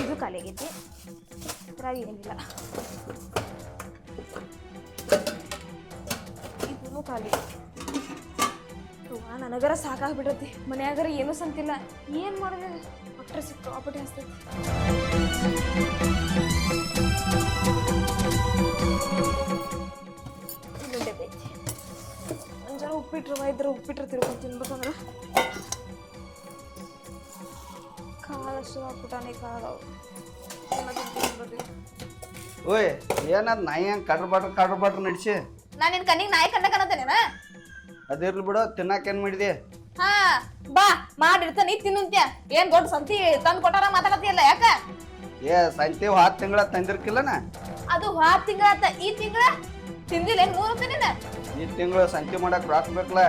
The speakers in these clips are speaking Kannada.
ಇದು ಖಾಲಿ ಆಗೈತಿ ಇದ್ರಾಗ ಏನಿಲ್ಲ ಇದೂ ಖಾಲಿ ನನಗರ ಸಾಕಾಗ್ಬಿಡತಿ ಮನ್ಯಾಗರ ಏನೂ ಸಂತಿಲ್ಲ ಏನ್ ಮಾಡಿದೆ ಅಟ್ರ ಸಿಕ್ಕಾಪಟ್ಟೆ ಹಸ್ತೈತಿ ಒಂದ್ ಜನ ಉಪ್ಪಿಟ್ರ ತಿರ್ಕೊಂಡು ತಿನ್ಬೇಕಂದ್ರ ಕಾಲಷ್ಟು ಹಾಕ್ಬಿಟ್ಟಾನೆ ಕಾಲದವು ಓಯ್ ಏನದ್ ನಾಯಿ ಹಂಗೆ ಕಡ್ರ ಬಾಟ್ರ ನಡ್ಸಿ ನಾನು ನಿನ್ ಕಣ್ಣಿಗೆ ನಾಯಿ ಕನ್ನಕನತ್ತೇನ ಅದಿರ್ಲಿ ಬಿಡು ತಿನ್ನಾಕ ಏನ್ ಮಾಡಿದೆ ಹಾ ಬಾ ಮಾಡಿರ್ತಾನೆ ತಿನ್ನುಂತ್ಯ ಏನ್ ದೊಡ್ಡ ಸಂತಿ ತಂದ್ ಕೊಟ್ಟಾರ ಮಾತಾಡತಿಯಲ್ಲ ಯಾಕ ಏ ಸಂತಿ 10 ತಿಂಗಳ ತಂದಿರ್ಕಿಲ್ಲನ ಅದು 10 ತಿಂಗಳ ಈ ತಿಂಗಳ ತಿಂದಿಲ್ಲ 3 ತಿಂಗಳ ಈ ತಿಂಗಳು ಸಂತಿ ಮಾಡಕ್ ರೊಕ್ಕ ಬೇಕಲ್ಲ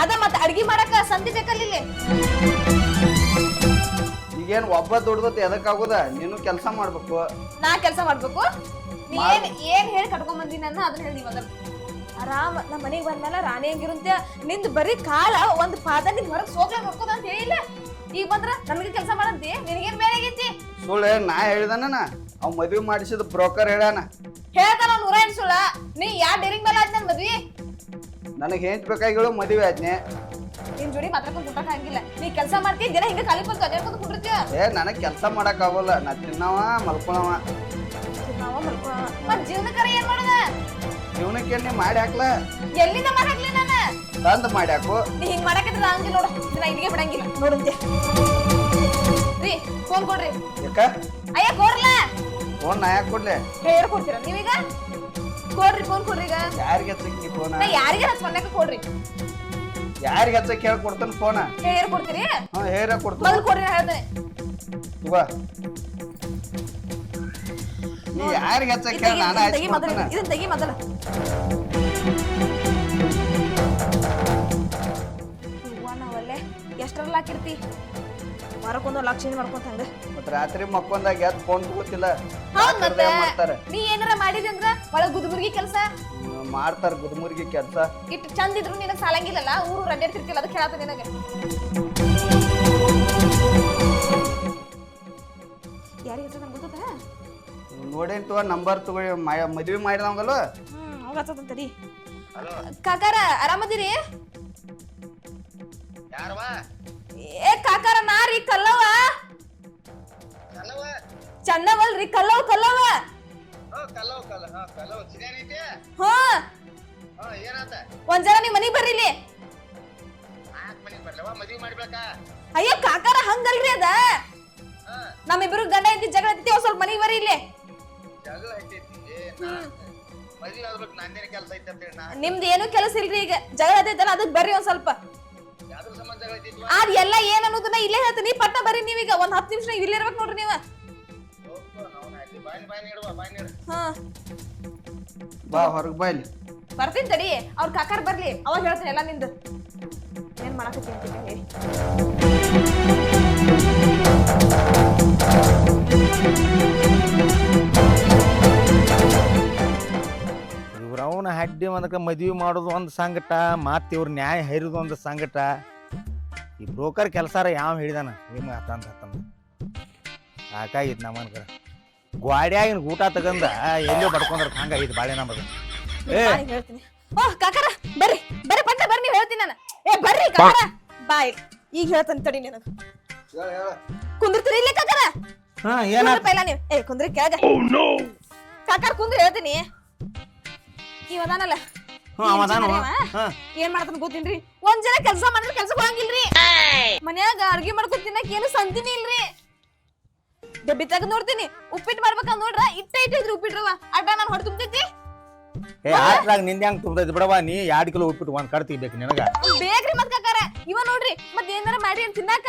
ಅದ ಮತ್ತ ಅಡ್ಗಿ ಮಾಡಕ ಸಂತಿ ಬೇಕಲ್ಲ ಇಲ್ಲಿ ಈಗೇನ್ ಒಬ್ಬ ದುಡ್ದತ್ ಎದಕ್ಕಾಗುದ ನೀನು ಕೆಲಸ ಮಾಡ್ಬೇಕು ನಾ ಕೆಲಸ ಮಾಡ್ಬೇಕು ನೀ ಏನ್ ಹೇಳಿ ಕಟ್ಕೊಂಡ್ ಬಂದಿನ ಅದನ್ನ ಹೇಳಿ ನೀವ್ ಆರಾಮ್ ನಮ್ಮ ಮನೆಗೆ ಬಂದ್ಮೇಲೆ ರಾಣಿ ಹಂಗಿರುಂತ ನಿಂದ್ ಬರೀ ಕಾಲ ಒಂದ್ ಪಾದ ನಿನ್ ಹೊರಗ್ ಸೋಗ್ಲ ನೋಡ್ಕೋದ ಅಂತ ಹೇಳಿಲ್ಲ ಈಗ ಬಂದ್ರ ನಮಗೆ ಕೆಲಸ ಮಾಡಂತಿ ನಿನಗೇನ್ ಬೇರೆ ಆಗೈತಿ ಸುಳ್ಳು ನಾ ಹೇಳಿದಾನ ಅವ್ ಮದ್ವಿ ಮಾಡಿಸಿದ ಬ್ರೋಕರ್ ಹೇಳ್ಯಾನ ಹೇಳ್ತಾನ 108 ಸುಳ್ಳ ನೀ ಯಾ ಡೇರಿಂಗ್ ಮೇಲೆ ಆದ್ ನನ್ ಮದ್ವಿ ನನಗೆ ಹೆಂಟ್ ಬೇಕಾಗಿಗಳು ಮದ್ವೆ ಆದ್ನೆ ನಿನ್ ಜೋಡಿ ಮಾತಾಡ್ಕೊಂಡ್ ಕುಂಟಕ್ ಹಂಗಿಲ್ಲ ನೀ ಕೆಲಸ ಮಾಡ್ತಿ ದಿನ ಹಿಂಗ ಖಾಲಿ ಬಂದು ಅದೇರ್ಕೊಂಡ್ ಕುಂಡಿರ್ತೀಯ ಏ ನನಗ್ ಕೆಲಸ ಮಾಡಕ್ ಆಗೋಲ್ಲ ನಾ ತಿನ್ನವ ಮಲ್ಕೊಳವ ಮತ್ ಜೀವನಕರ ಏನ್ ಮಾಡೋದ ಜೀವನಕ್ಕೆ ನೀ ಮಾಡಿ ಹಾಕ್ಲ ಎಲ್ಲಿಂದ ಮಾಡಾಕ್ಲಿ ನಾನು ತಂದ್ ಮಾಡಿ ಹಾಕು ನೀ ಹಿಂಗ್ ಮಾಡಾಕಿದ್ರ ಹಂಗಿಲ್ಲ ನೋಡ ನಾ ಇಲ್ಲಿಗೆ ಬಿಡಂಗಿಲ್ಲ ನೋಡುಂತೆ ರೀ ಫೋನ್ ಕೊಡ್ರಿ ಯಾಕ ಅಯ್ಯ ಕೊಡ್ಲ ಫೋನ್ ನಾ ಯಾಕೆ ಕೊಡ್ಲೆ ಹೇರ್ ಕೊಡ್ತೀರ ನೀವೀಗ ಕೊಡ್ರಿ ಫೋನ್ ಕೊಡ್ರಿ ಈಗ ಯಾರಿಗೆ ಹಚ್ಚಿ ಫೋನ್ ನಾ ಯಾರಿಗೆ ಹಚ್ಕೊಂಡಾಕ ಕೊಡ್ರಿ ಯಾರಿಗೆ ಹಚ್ಚಕ್ ಹೇಳಿ ಕೊಡ್ತಾನ ಫೋನ್ ಹೇರ್ ಕೊಡ್ತೀರಿ ಹಾ ಹೇರ ಕೊಡ್ತಾನ ಮೊದಲು ಕೊಡ್ರಿ ನಾ ಹೇಳ್ತೇನೆ ನೀ ಯಾರಿಗೆ ಹಚ್ಚಕ್ ಹೇಳಿ ನಾನು ಹಚ್ಚಿ ಕೊಡ್ತಾನ ಇದನ್ನ ತೆಗಿ ಮೊದಲ ನಾವಲ್ಲೇ ಎಷ್ಟರಲ್ಲಿ ಹಾಕಿರ್ತಿ ವಾರಕ್ಕೊಂದು ಲಕ್ಷ ಚೇಂಜ್ ಮಾಡ್ಕೊಂತ ಹಂಗ ಮತ್ ರಾತ್ರಿ ಮಕ್ಕೊಂದಾಗ ಎದ್ ಫೋನ್ ತಗೋತಿಲ್ಲ ಹೌದ್ ಮತ್ತೆ ಮಾಡ್ತಾರ ನೀ ಏನಾರ ಮಾಡಿದಿ ಅಂದ್ರ ಒಳಗ್ ಗುದ್ಮುರ್ಗಿ ಕೆಲಸ ಮಾಡ್ತಾರ ಗುದ್ಮುರ್ಗಿ ಕೆಲಸ ಇಟ್ಟು ಚಂದ ಇದ್ರು ನಿನಗ್ ಸಾಲಂಗಿಲ್ಲಲ್ಲ ಊರು ಅಡ್ಡಾಡ್ತಿರ್ತಿಲ್ಲ ಅದಕ್ಕೆ ಹೇಳತ್ತ ನಿನಗೆ ಯಾರಿಗೆ ಹಚ್ಚದ ಗೊತ್ತ ನೋಡೇನ್ ತಗೋ ನಂಬರ್ ತಗೊಳ್ಳಿ ಮದ್ವಿ ಮಾಡಿದವಂಗಲ್ಲ ಅವಾಗ ಹಚ್ಚದಂತರಿ ಕಾಕಾರ ಆರಾಮದಿರಿ ಏ ಕಾಕಾರ ನಾರಿ ಕಲ್ಲವ ಚನ್ನವಲ್ರಿ ಕಲ್ಲವ ಒಂದ್ ಜನ ನೀವ್ ಮನಿಗ್ ಬರ್ರಿ ಇಲ್ಲಿ ಅಯ್ಯ ಕಾಕಾರ ಹಂಗಲ್ರಿ ಅದ ನಮ್ಮಿಬ್ರು ಗಂಡ ಐತಿ ಜಗಳ ಐತಿ ಒಂದ್ ಸ್ವಲ್ಪ ಮನಿಗ್ ಬರ್ರಿ ಇಲ್ಲಿ ನಿಮ್ದು ಏನು ಕೆಲಸ ಇಲ್ರಿ ಈಗ ಜಗಳ ಐತಲ್ಲ ಅದಕ್ ಬರ್ರಿ ಒಂದ್ ಸ್ವಲ್ಪ ಅದ್ ಎಲ್ಲ ಏನ್ ಅನ್ನೋದನ್ನ ಇಲ್ಲೇ ಹೇಳ್ತೀನಿ ಪಟ್ಟ ಬರ್ರಿ ನೀವೀಗ ಒಂದ್ 10 ನಿಮಿಷ ಇಲ್ಲೇ ಇರ್ಬೇಕು ನೋಡ್ರಿ ನೀವ ಬಾ ಹೊರಗ್ ಬಾ ಇಲ್ಲಿ ಬರ್ತೀನಿ ತಡಿ ಅವ್ರ ಕಾಕಾರ್ ಬರ್ಲಿ ಅವಾಗ ಹೇಳ್ತೀನಿ ಎಲ್ಲ ನಿಂದು ಏನ್ ಮಾಡಕತ್ತಿ ಅಂತ ಹೇಳಿ ಇವ್ರವನ ಹಡ್ಡಿ ಒಂದಕ್ಕೆ ಮದ್ವಿ ಮಾಡೋದು ಒಂದು ಸಂಕಟ ಮತ್ತೆ ಇವ್ರ ನ್ಯಾಯ ಹೈರೋದು ಒಂದು ಸಂಕಟ ಈ ಬ್ರೋಕರ್ ಕೆಲಸಾರ ಯಾವ ಹೇಳಿದಾನ ನಿಮ್ಮ ಹತ್ತಂತ ಸಾಕಾಗಿತ್ತು ನಮ್ಮನ್ಕರ ಗ್ವಾಡ್ಯಾಗಿನ ಊಟ ತಗಂದ ಎಲ್ಲೋ ಬಡ್ಕೊಂಡ್ರ ಹಂಗಾಗಿತ್ತು ಬಾಳೆ ನಮ್ಮದು ಹೇಳ್ತೀನಿ ಕಾಕಾರ ಬರ್ರಿ ಬರ್ರಿ ಪಟ್ಟ ಬರ್ರಿ ನೀವು ಹೇಳ್ತೀನಿ ನಾನು ಏ ಬರ್ರಿ ಕಾಕಾರ ಬಾಯ್ ಈಗ ಹೇಳ್ತಾನೆ ತಡಿ ನಿನಗ ಕುಂದ್ರತೀರಿ ಇಲ್ಲೇ ಕಾಕಾರ ಪೈಲ ನೀವು ಏ ಕುಂದ್ರಿ ಕೆಳಗ ಕಾಕಾರ ಕುಂದ್ರಿ ಹೇಳ್ತೀನಿ ಇವದಾನಲ್ಲ ಏನ್ ಮಾಡ್ತಾನ ಗೊತ್ತೇನ್ರಿ ಒಂದ್ ಜನ ಕೆಲ್ಸ ಮಾಡಿದ್ರೆ ಕೆಲ್ಸಕ್ಕೆ ಹೋಗಂಗಿಲ್ರಿ ಮನ್ಯಾಗ ಅಡ್ಗೆ ಮಾಡ್ಕೊಂಡ್ ತಿನ್ನಕ್ ಏನು ಸಂತಿನಿ ಇಲ್ರಿ ಡಬ್ಬಿ ತೆಗೆದ್ ನೋಡ್ತೀನಿ ಉಪ್ಪಿಟ್ಟು ಮಾಡ್ಬೇಕಂದ್ ನೋಡ್ರ ಇಟ್ಟಿದ್ರಿ ಉಪ್ಪಿಟ್ರವ ಅಡ್ಡ ನಾನು ಹೊಡೆ ತುಂಬತೈತಿ ನಿಂದ ಹೆಂಗ್ ತುಂಬತೈತಿ ಬಿಡವಾ ನೀ 2 ಕಿಲೋ ಉಪ್ಪಿಟ್ಟು ಒಂದ್ ಕಡ್ ತೆಗಿಬೇಕು ನಿನಗ ಬೇಕ್ರಿ ಮತ್ ಕಾಕಾರ ಇವ ನೋಡ್ರಿ ಮತ್ ಏನಾರ ಮಾಡಿ ತಿನ್ನಾಕ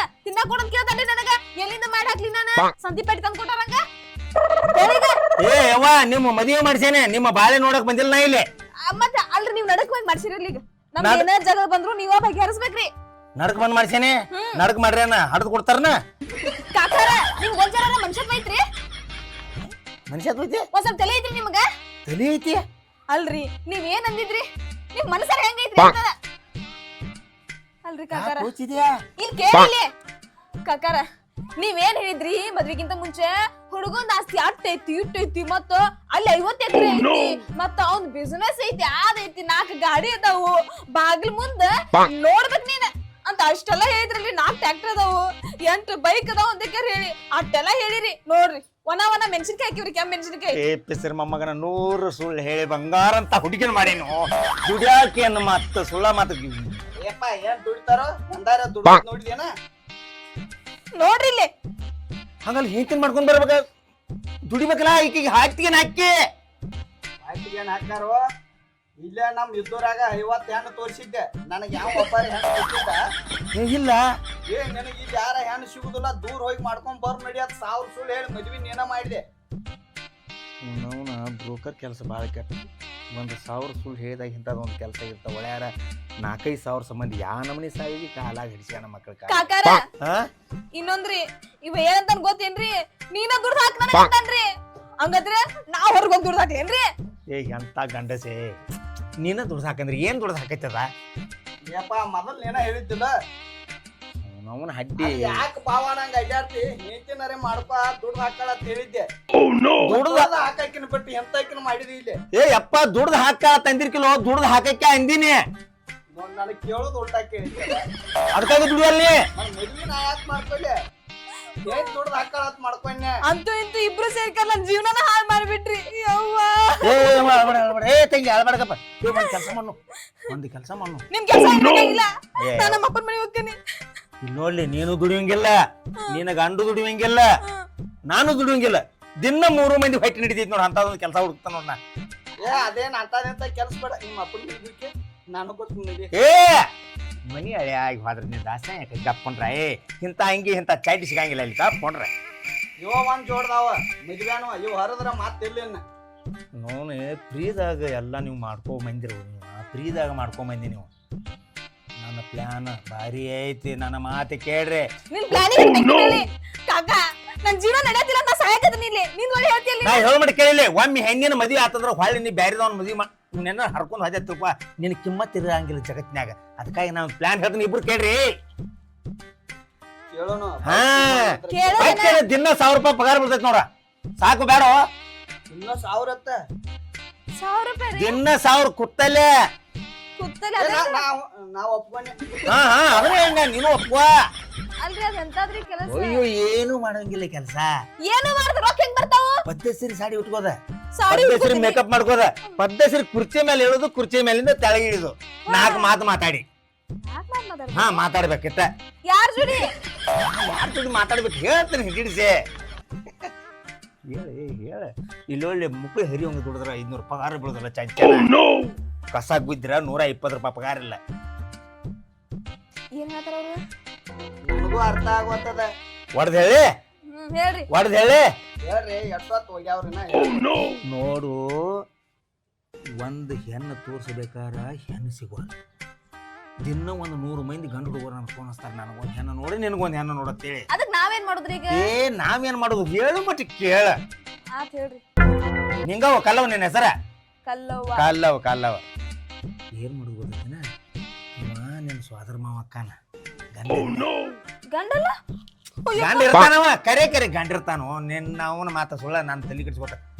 ಕೊಡೋದ್ ಕೇಳ್ತಾನ್ರಿ ನನಗ ಎಲ್ಲಿಂದ ಮಾಡಿ ಹಾಕ್ಲಿ ನಾನು ಸಂತಿ ಪೇಟೆ ತಂದ್ ಕೊಟ್ಟಾರಂಗ ಏ ಯವ್ವ ನಿಮ್ಮ ಮದುವೆ ಮಾಡ್ಸೇನೆ ನಿಮ್ಮ ಬಾಳೆ ನೋಡಕ್ ಬಂದಿಲ್ಲ ನಾ ಇಲ್ಲಿ ಮತ್ತ ಅಲ್ರಿ ನೀವ್ ನಡಕ್ ಬಂದ್ ಮಾಡ್ಸಿರ್ಲಿ ಈಗ ನಮ್ಗೆ ಏನಾರ ಜಗಳ ಬಂದ್ರು ನೀವ ಬಗೆಹರಿಸ್ಬೇಕ್ರಿ ನಡಕ್ ಬಂದ್ ಮಾಡ್ಸೇನೆ ನಡಕ್ ಮಾಡ್ರೇನ ಹಡ್ದು ಕೊಡ್ತಾರನ ಕಾಕಾರ ನಿಮ್ ಗೊಂಜಾರ ಮನುಷ್ಯತ್ವ ಐತ್ರಿ ಮನುಷ್ಯತ್ವ ಐತಿ ಒಂದ್ ಸ್ವಲ್ಪ ತಲೆ ಐತ್ರಿ ನಿಮ್ಗ ತಲೆ ಐತಿ ಅಲ್ರಿ ನೀವ್ ಏನ್ ಅಂದಿದ್ರಿ ನಿಮ್ ಮನಸ್ಸಾರ ಹೆಂಗೈತ್ರಿ ಅಲ್ರಿ ಕಾಕಾರ ಕೂಚಿದ್ಯಾ ಇಲ್ಲಿ ಕೇಳಿ ಕಾಕಾರ ನೀವೇನ್ ಹೇಳಿದ್ರಿ ಮದ್ವಿಗಿಂತ ಮುಂಚೆ ಹುಡುಗಂದ ಆಸ್ತಿ ಅಟ್ಟೈತಿ ಇಟ್ಟೈತಿ ಮತ್ತ ಅಲ್ಲಿ 50 ಎಕರೆ ಐತಿ ಮತ್ತ ಅವ್ನ್ ಬಿಸಿನೆಸ್ ಐತಿ ಅದೈತಿ 4 ಗಾಡಿ ಅದಾವು ಬಾಗಿಲ್ ಮುಂದ ನೋಡ್ಬೇಕ್ ನೀನ್ ಅಂತ ಅಷ್ಟೆಲ್ಲ ಹೇಳಿದ್ರಲ್ಲಿ 4 ಟ್ರ್ಯಾಕ್ಟರ್ ಅದಾವು 8 ಬೈಕ್ ಅದಾವ ಅಂತ ಹೇಳಿ ಅಷ್ಟೆಲ್ಲ ಹೇಳಿರಿ ನೋಡ್ರಿ ಒನ ಮೆಣಸಿನ್ಕಾಯಿ ಹಾಕಿವ್ರಿ ಕೆಂಪ್ ಮೆಣಸಿನ್ಕಾಯಿ ಏ ಪಿಸರ್ ಮೊಮ್ಮಗನ 100 ಸುಳ್ಳು ಹೇಳಿ ಬಂಗಾರ ಅಂತ ಹುಡುಗಿನ ಮಾಡೇನು ದುಡ್ಯಾಕೆ ಅನ್ನ ಮತ್ತ ಸುಳ್ಳ ಮಾತು ಏಪ್ಪ ಏನ್ ದುಡಿತಾರೋ ಅಂದಾರ ದುಡ್ಡು ನೋಡಿದ್ಯಾನ ನೋಡ್ರಿ ಇಲ್ಲಿ ಹಂಗಲ್ಲಿ ಹಿಂತಿನ್ ಮಾಡ್ಕೊಂಡ್ ಬರ್ಬೇಕ ದುಡಿಬೇಕಲ್ಲ ಈಕಿಗೆ ಹಾಕ್ತಿಗೇನ್ ಹಾಕಿ ಆಯ್ತಿಗೆ ಏನ್ ಹಾಕ್ತಾರೋ ಇಲ್ಲೇ ನಮ್ ಇದ್ದೂರಾಗ 50 ಹೆಣ್ಣು ತೋರಿಸಿದ್ದೆ ನನಗೆ ಯಾವ ಒಬ್ಬರಿ ಹೆಣ್ಣು ಸಿಕ್ಕಿದ್ದ ಇಲ್ಲ ಏ ನನಗೆ ಇಲ್ಲಿ ಯಾರ ಹೆಣ್ಣು ಸಿಗುದಿಲ್ಲ ದೂರ ಹೋಗಿ ಮಾಡ್ಕೊಂಡ್ ಬರ್ ನಡಿ ಅದ್ 1000 ಸುಳ್ಳು ಹೇಳಿ ಮದ್ವಿ ನೀನ ಮಾಡಿದೆ ಅವನ ಬ್ರೋಕರ್ ಕೆಲಸ ಭಾಳ ಕೆಟ್ಟ 1,000 ಸುಳ್ಳು ಹೇಳಿದಾಗ ಇಂಥದ್ದು ಒಂದು ಕೆಲಸ ಇರ್ತಾವ ಒಳ್ಳೆಯಾರ 4,000-5,000 ಸಂಬಂಧ ಯಾ ನಮನಿ ಸಾಯಿಗೆ ಕಾಲಾಗ ಹಿಡಿಸ್ಯಾನ ಮಕ್ಕಳ ಕಾಕಾರ ಇನ್ನೊಂದ್ರಿ ಇವ ಏನಂತ ಗೊತ್ತೇನ್ರಿ ನೀನ ದುಡ್ಡು ಹಾಕ್ ನನಗ ಅಂತನ್ರಿ ಹಂಗಂದ್ರೆ ನಾವ್ ಹೊರಗೊಂದ್ ದುಡ್ಡು ಹಾಕ್ಲೇನ್ರಿ ಏ ಎಂತ ಗಂಡಸೆ ನೀನ ದುಡ್ಡು ಹಾಕಂದ್ರೆ ಏನ್ ದುಡ್ಡು ಹಾಕೈತದ ಏಪ್ಪ ಮೊದಲ್ ನೀನ ಹೇಳಿದ್ದಿಲ್ಲ ಅವನ ಹಡ್ಡಿ ಯಾಕೆ ಬಾವ ನಂಗೆ ಅಡ್ಡಾಡ್ತಿ ನೀತಿನರೇ ಮಾಡ್ಪ ದುಡ್ಡು ಹಾಕಳ ಅಂತ ಹೇಳಿದ್ದೆ ದುಡ್ದು ಹಾಕಿನ ಬಿಟ್ಟು ಎಂತಕಿನ ಮಾಡಿದಿ ಇಲ್ಲಿ ಏ ಯಪ್ಪ ದುಡ್ದು ಹಾಕ ತಂದಿರ್ಕಿಲೋ ದುಡ್ದು ಹಾಕಕ್ಕೆ ಅಂದಿನಿ ನನಗೆ ಕೇಳೋದು ಉಲ್ಟಾ ಕೇಳಿದ್ದೆ ಅದಕ್ಕಾಗಿ ದುಡಿಯಲ್ಲಿ ಮದ್ವಿ ನಾ ಯಾಕೆ ಮಾಡ್ಕೊಳ್ಳಿ ಏನ್ ದುಡ್ದು ಹಾಕಳ ಅಂತ ಮಾಡ್ಕೊಂಡೆ ಅಂತೂ ಇಂತೂ ಇಬ್ರು ಸೇರ್ಕೊಂಡ್ ನನ್ ಜೀವನನ ಹಾಳು ಮಾಡ್ಬಿಟ್ರಿ ಯವ್ವ ಏ ತಂಗಿ ಅಳ್ಬಾಡಕಪ್ಪ ಒಂದು ಕೆಲಸ ಮಾಡು ನಿಮ್ ಕೆಲಸ ಇಲ್ಲ ನಾನು ನಮ್ಮ ಅಪ್ಪನ ಮನೆಗೆ ಹೋಗ್ತೇನೆ ಇಲ್ಲಿ ನೋಡ್ಲಿ ನೀನು ದುಡಿಯಂಗಿಲ್ಲ ನಿನ್ನ ಗಂಡು ದುಡಿಯಂಗಿಲ್ಲ ನಾನು ದುಡಿಯಂಗಿಲ್ಲ ದಿನ 3 ಮಂದಿ ಹೊಟ್ಟೆ ಹಿಡಿತೈತಿ ನೋಡ ಅಂತ ಒಂದು ಕೆಲಸ ಹುಡುಕ್ತಾನ ನೋಡ ಏ ಅದೇನ್ ಅಂತಾದಂತ ಕೆಲ್ಸ ಬೇಡ ನಿಮ್ಮ ಅಪ್ಪನ ಮದ್ವಿಗೆ ನಾನು ಗೊತ್ತು ನಡಿ ಏ ಮನಿ ಹಳೆ ಆಗಿ ಹೋದ್ರ ನೀನ್ ದಾಸ ಯಾಕೆ ಗಪ್ಕೊಂಡ್ರ ಏ ಇಂತ ಚೈಟಿ ಸಿಗಂಗಿಲ್ಲ ಇಲ್ಲಿ ಗಪ್ಕೊಂಡ್ರ ಇವ ಒಂದ್ ಜೋಡ್ದಾವ ಮದ್ವ್ಯಾನು ಇವ್ ಹರದ್ರ ಮಾತಿರ್ಲಿಲ್ಲ ನೋನೆ ಫ್ರೀದಾಗ ಎಲ್ಲ ನೀವು ಮಾಡ್ಕೊಂಬಂದಿರು ನೀವು ಫ್ರೀದಾಗ ಮಾಡ್ಕೊಂಬಂದಿ ನೀವು ನನ್ನ ಪ್ಲಾನ್ ಭಾರಿ ಐತಿ ನನ್ನ ಮಾತು ಕೇಳ್ರಿ ನಿನ್ ಪ್ಲಾನಿಂಗ್ ಕಾಕ ನನ್ ಜೀವನ ನಡೆಯತಿಲ್ಲ ನಾ ಸಾಯಕದನಿ ಇಲ್ಲಿ ನೀನ್ ಒಳ್ಳೆ ಹೇಳ್ತಿಲ್ಲ ನಾ ಹೇಳ್ಬಿಟ್ಟು ಕೇಳಿಲ್ಲ ಒಮ್ಮೆ ಹೆಣ್ಣಿನ ಮದುವೆ ಆತಂದ್ರ ಹೊಳ್ಳಿ ನೀ ಬ್ಯಾರಿದವನ್ ಮದುವೆ ನಿನ್ನ ಹರ್ಕೊಂಡು ಹೋದತ್ತಪ್ಪ ನಿನ್ ಕಿಮ್ಮತ್ ಇರಂಗಿಲ್ಲ ಜಗತ್ನ್ಯಾಗ ಅದಕ್ಕಾಗಿ ನಾವು ಪ್ಲಾನ್ ಹೇಳ್ತೀನಿ ಇಬ್ರು ಕೇಳ್ರಿ ಕೇಳೋನು ಹಾ ಕೇಳೋ ದಿನ 1,000 ರೂಪಾಯಿ ಪಗಾರ ಬರ್ತೈತಿ ನೋಡ ಸಾಕು ಬೇಡ ಇನ್ನ 1000 ಅತ್ತ 1,000 ರೂಪಾಯಿ ದಿನ 1,000 ಕುತ್ತಲ್ಲೇ ಕುತ್ತಲ್ಲ ನಾವ್ ಒಪ್ಕೊಂಡೆ ಹಾ ಅದ್ರೆ ಹೆಂಗ ನೀನು ಒಪ್ಪ ಅಲ್ರಿ ಅದ ಎಂತಾದ್ರಿ ಕೆಲಸ ಅಯ್ಯೋ ಏನು ಮಾಡಂಗಿಲ್ಲ ಕೆಲಸ ಏನು ಮಾಡಿದ್ರ ರೊಕ್ಕ ಹೆಂಗ್ ಬರ್ತಾವ ಪದ್ಧತಿ ಸಾಡಿ ಉಟ್ಕೋದ ಸಾಡಿ ಪದ್ಧತಿ ಮೇಕಪ್ ಮಾಡ್ಕೋದ ಪದ್ಧತಿ ಕುರ್ಚಿ ಮೇಲೆ ಇಳಿದು ಕುರ್ಚಿ ಮೇಲಿಂದ ತೆಳಗೆ ಇಳಿದು 4 ಮಾತು ಮಾತಾಡಿ ಹಾ ಮಾತಾಡ್ಬೇಕಿತ್ತ ಯಾರ ಜೋಡಿ ಯಾರ ಜೋಡಿ ಮಾತಾಡ್ಬೇಕು ಹೇಳ್ತೀನಿ ಹಿಡಿಸಿ ಹೇಳ ಇಲ್ಲೊಳ್ಳೆ ಮುಕ್ಳು ಹರಿಯಂಗ ದುಡಿದ್ರ 500 ಪಗಾರ ಬೀಳುದಲ್ಲ ಚಂಚ ಕಸಾಕ್ ಬಿದ್ರ 120 ರೂಪಾಯಿ ಪಗಾರ ಇಲ್ಲ ಏನ್ ಹೇಳ್ತಾರ ಅವ್ರು ನನಗೂ ಅರ್ಥ ಆಗೋತದ ಹೊಡ್ದ ಹೇಳಿ ಹೇಳ್ರಿ ಹೊಡ್ದ ಹೇಳಿ ಹೇಳ್ರಿ ಎಷ್ಟೊತ್ತು ಹೋಗ್ಯಾವ್ರಿನ ನೋಡು ಒಂದು ಹೆಣ್ಣು ತೋರ್ಸಬೇಕಾರ ಹೆಣ್ಣು ಸಿಗೋಲ್ಲ ದಿನ ಒಂದು 100 ಮಂದಿ ಗಂಡು ಹುಡುಗರು ನನ್ ಫೋನ್ ಹಚ್ತಾರ ನನಗೊಂದು ಹೆಣ್ಣು ನೋಡಿ ನಿನಗೊಂದು ಹೆಣ್ಣು ನೋಡತ್ತೇಳಿ ಅದಕ್ ನಾವೇನ್ ಮಾಡುದ್ರಿ ಈಗ ಏ ನಾವೇನ್ ಮಾಡೋದು ಹೇಳು ಮಟ್ಟಿ ಕೇಳ ಆತ್ ಹೇಳ್ರಿ ನಿಂಗವ ಕಲ್ಲವ ನಿನ್ನ ಹೆಸರ ಕಲ್ಲವ್ವ ಕಲ್ಲವ ಏನ್ ಮಾಡುದು ಗೊತ್ತೇನ ಇವ ನಿನ್ ಸ್ವಾದರ ಮಾವ ಅಕ್ಕನ ಗಂಡಲ್ಲ ಗಂಡ ಇರ್ತಾನವ ಕರೆ ಗಂಡ ಇರ್ತಾನೋ ನಿನ್ನ ಅವನ ಮಾತ ಸುಳ್ಳ ನಾನು ತಲೆ ಕೆಡಿಸ್ಕೊತ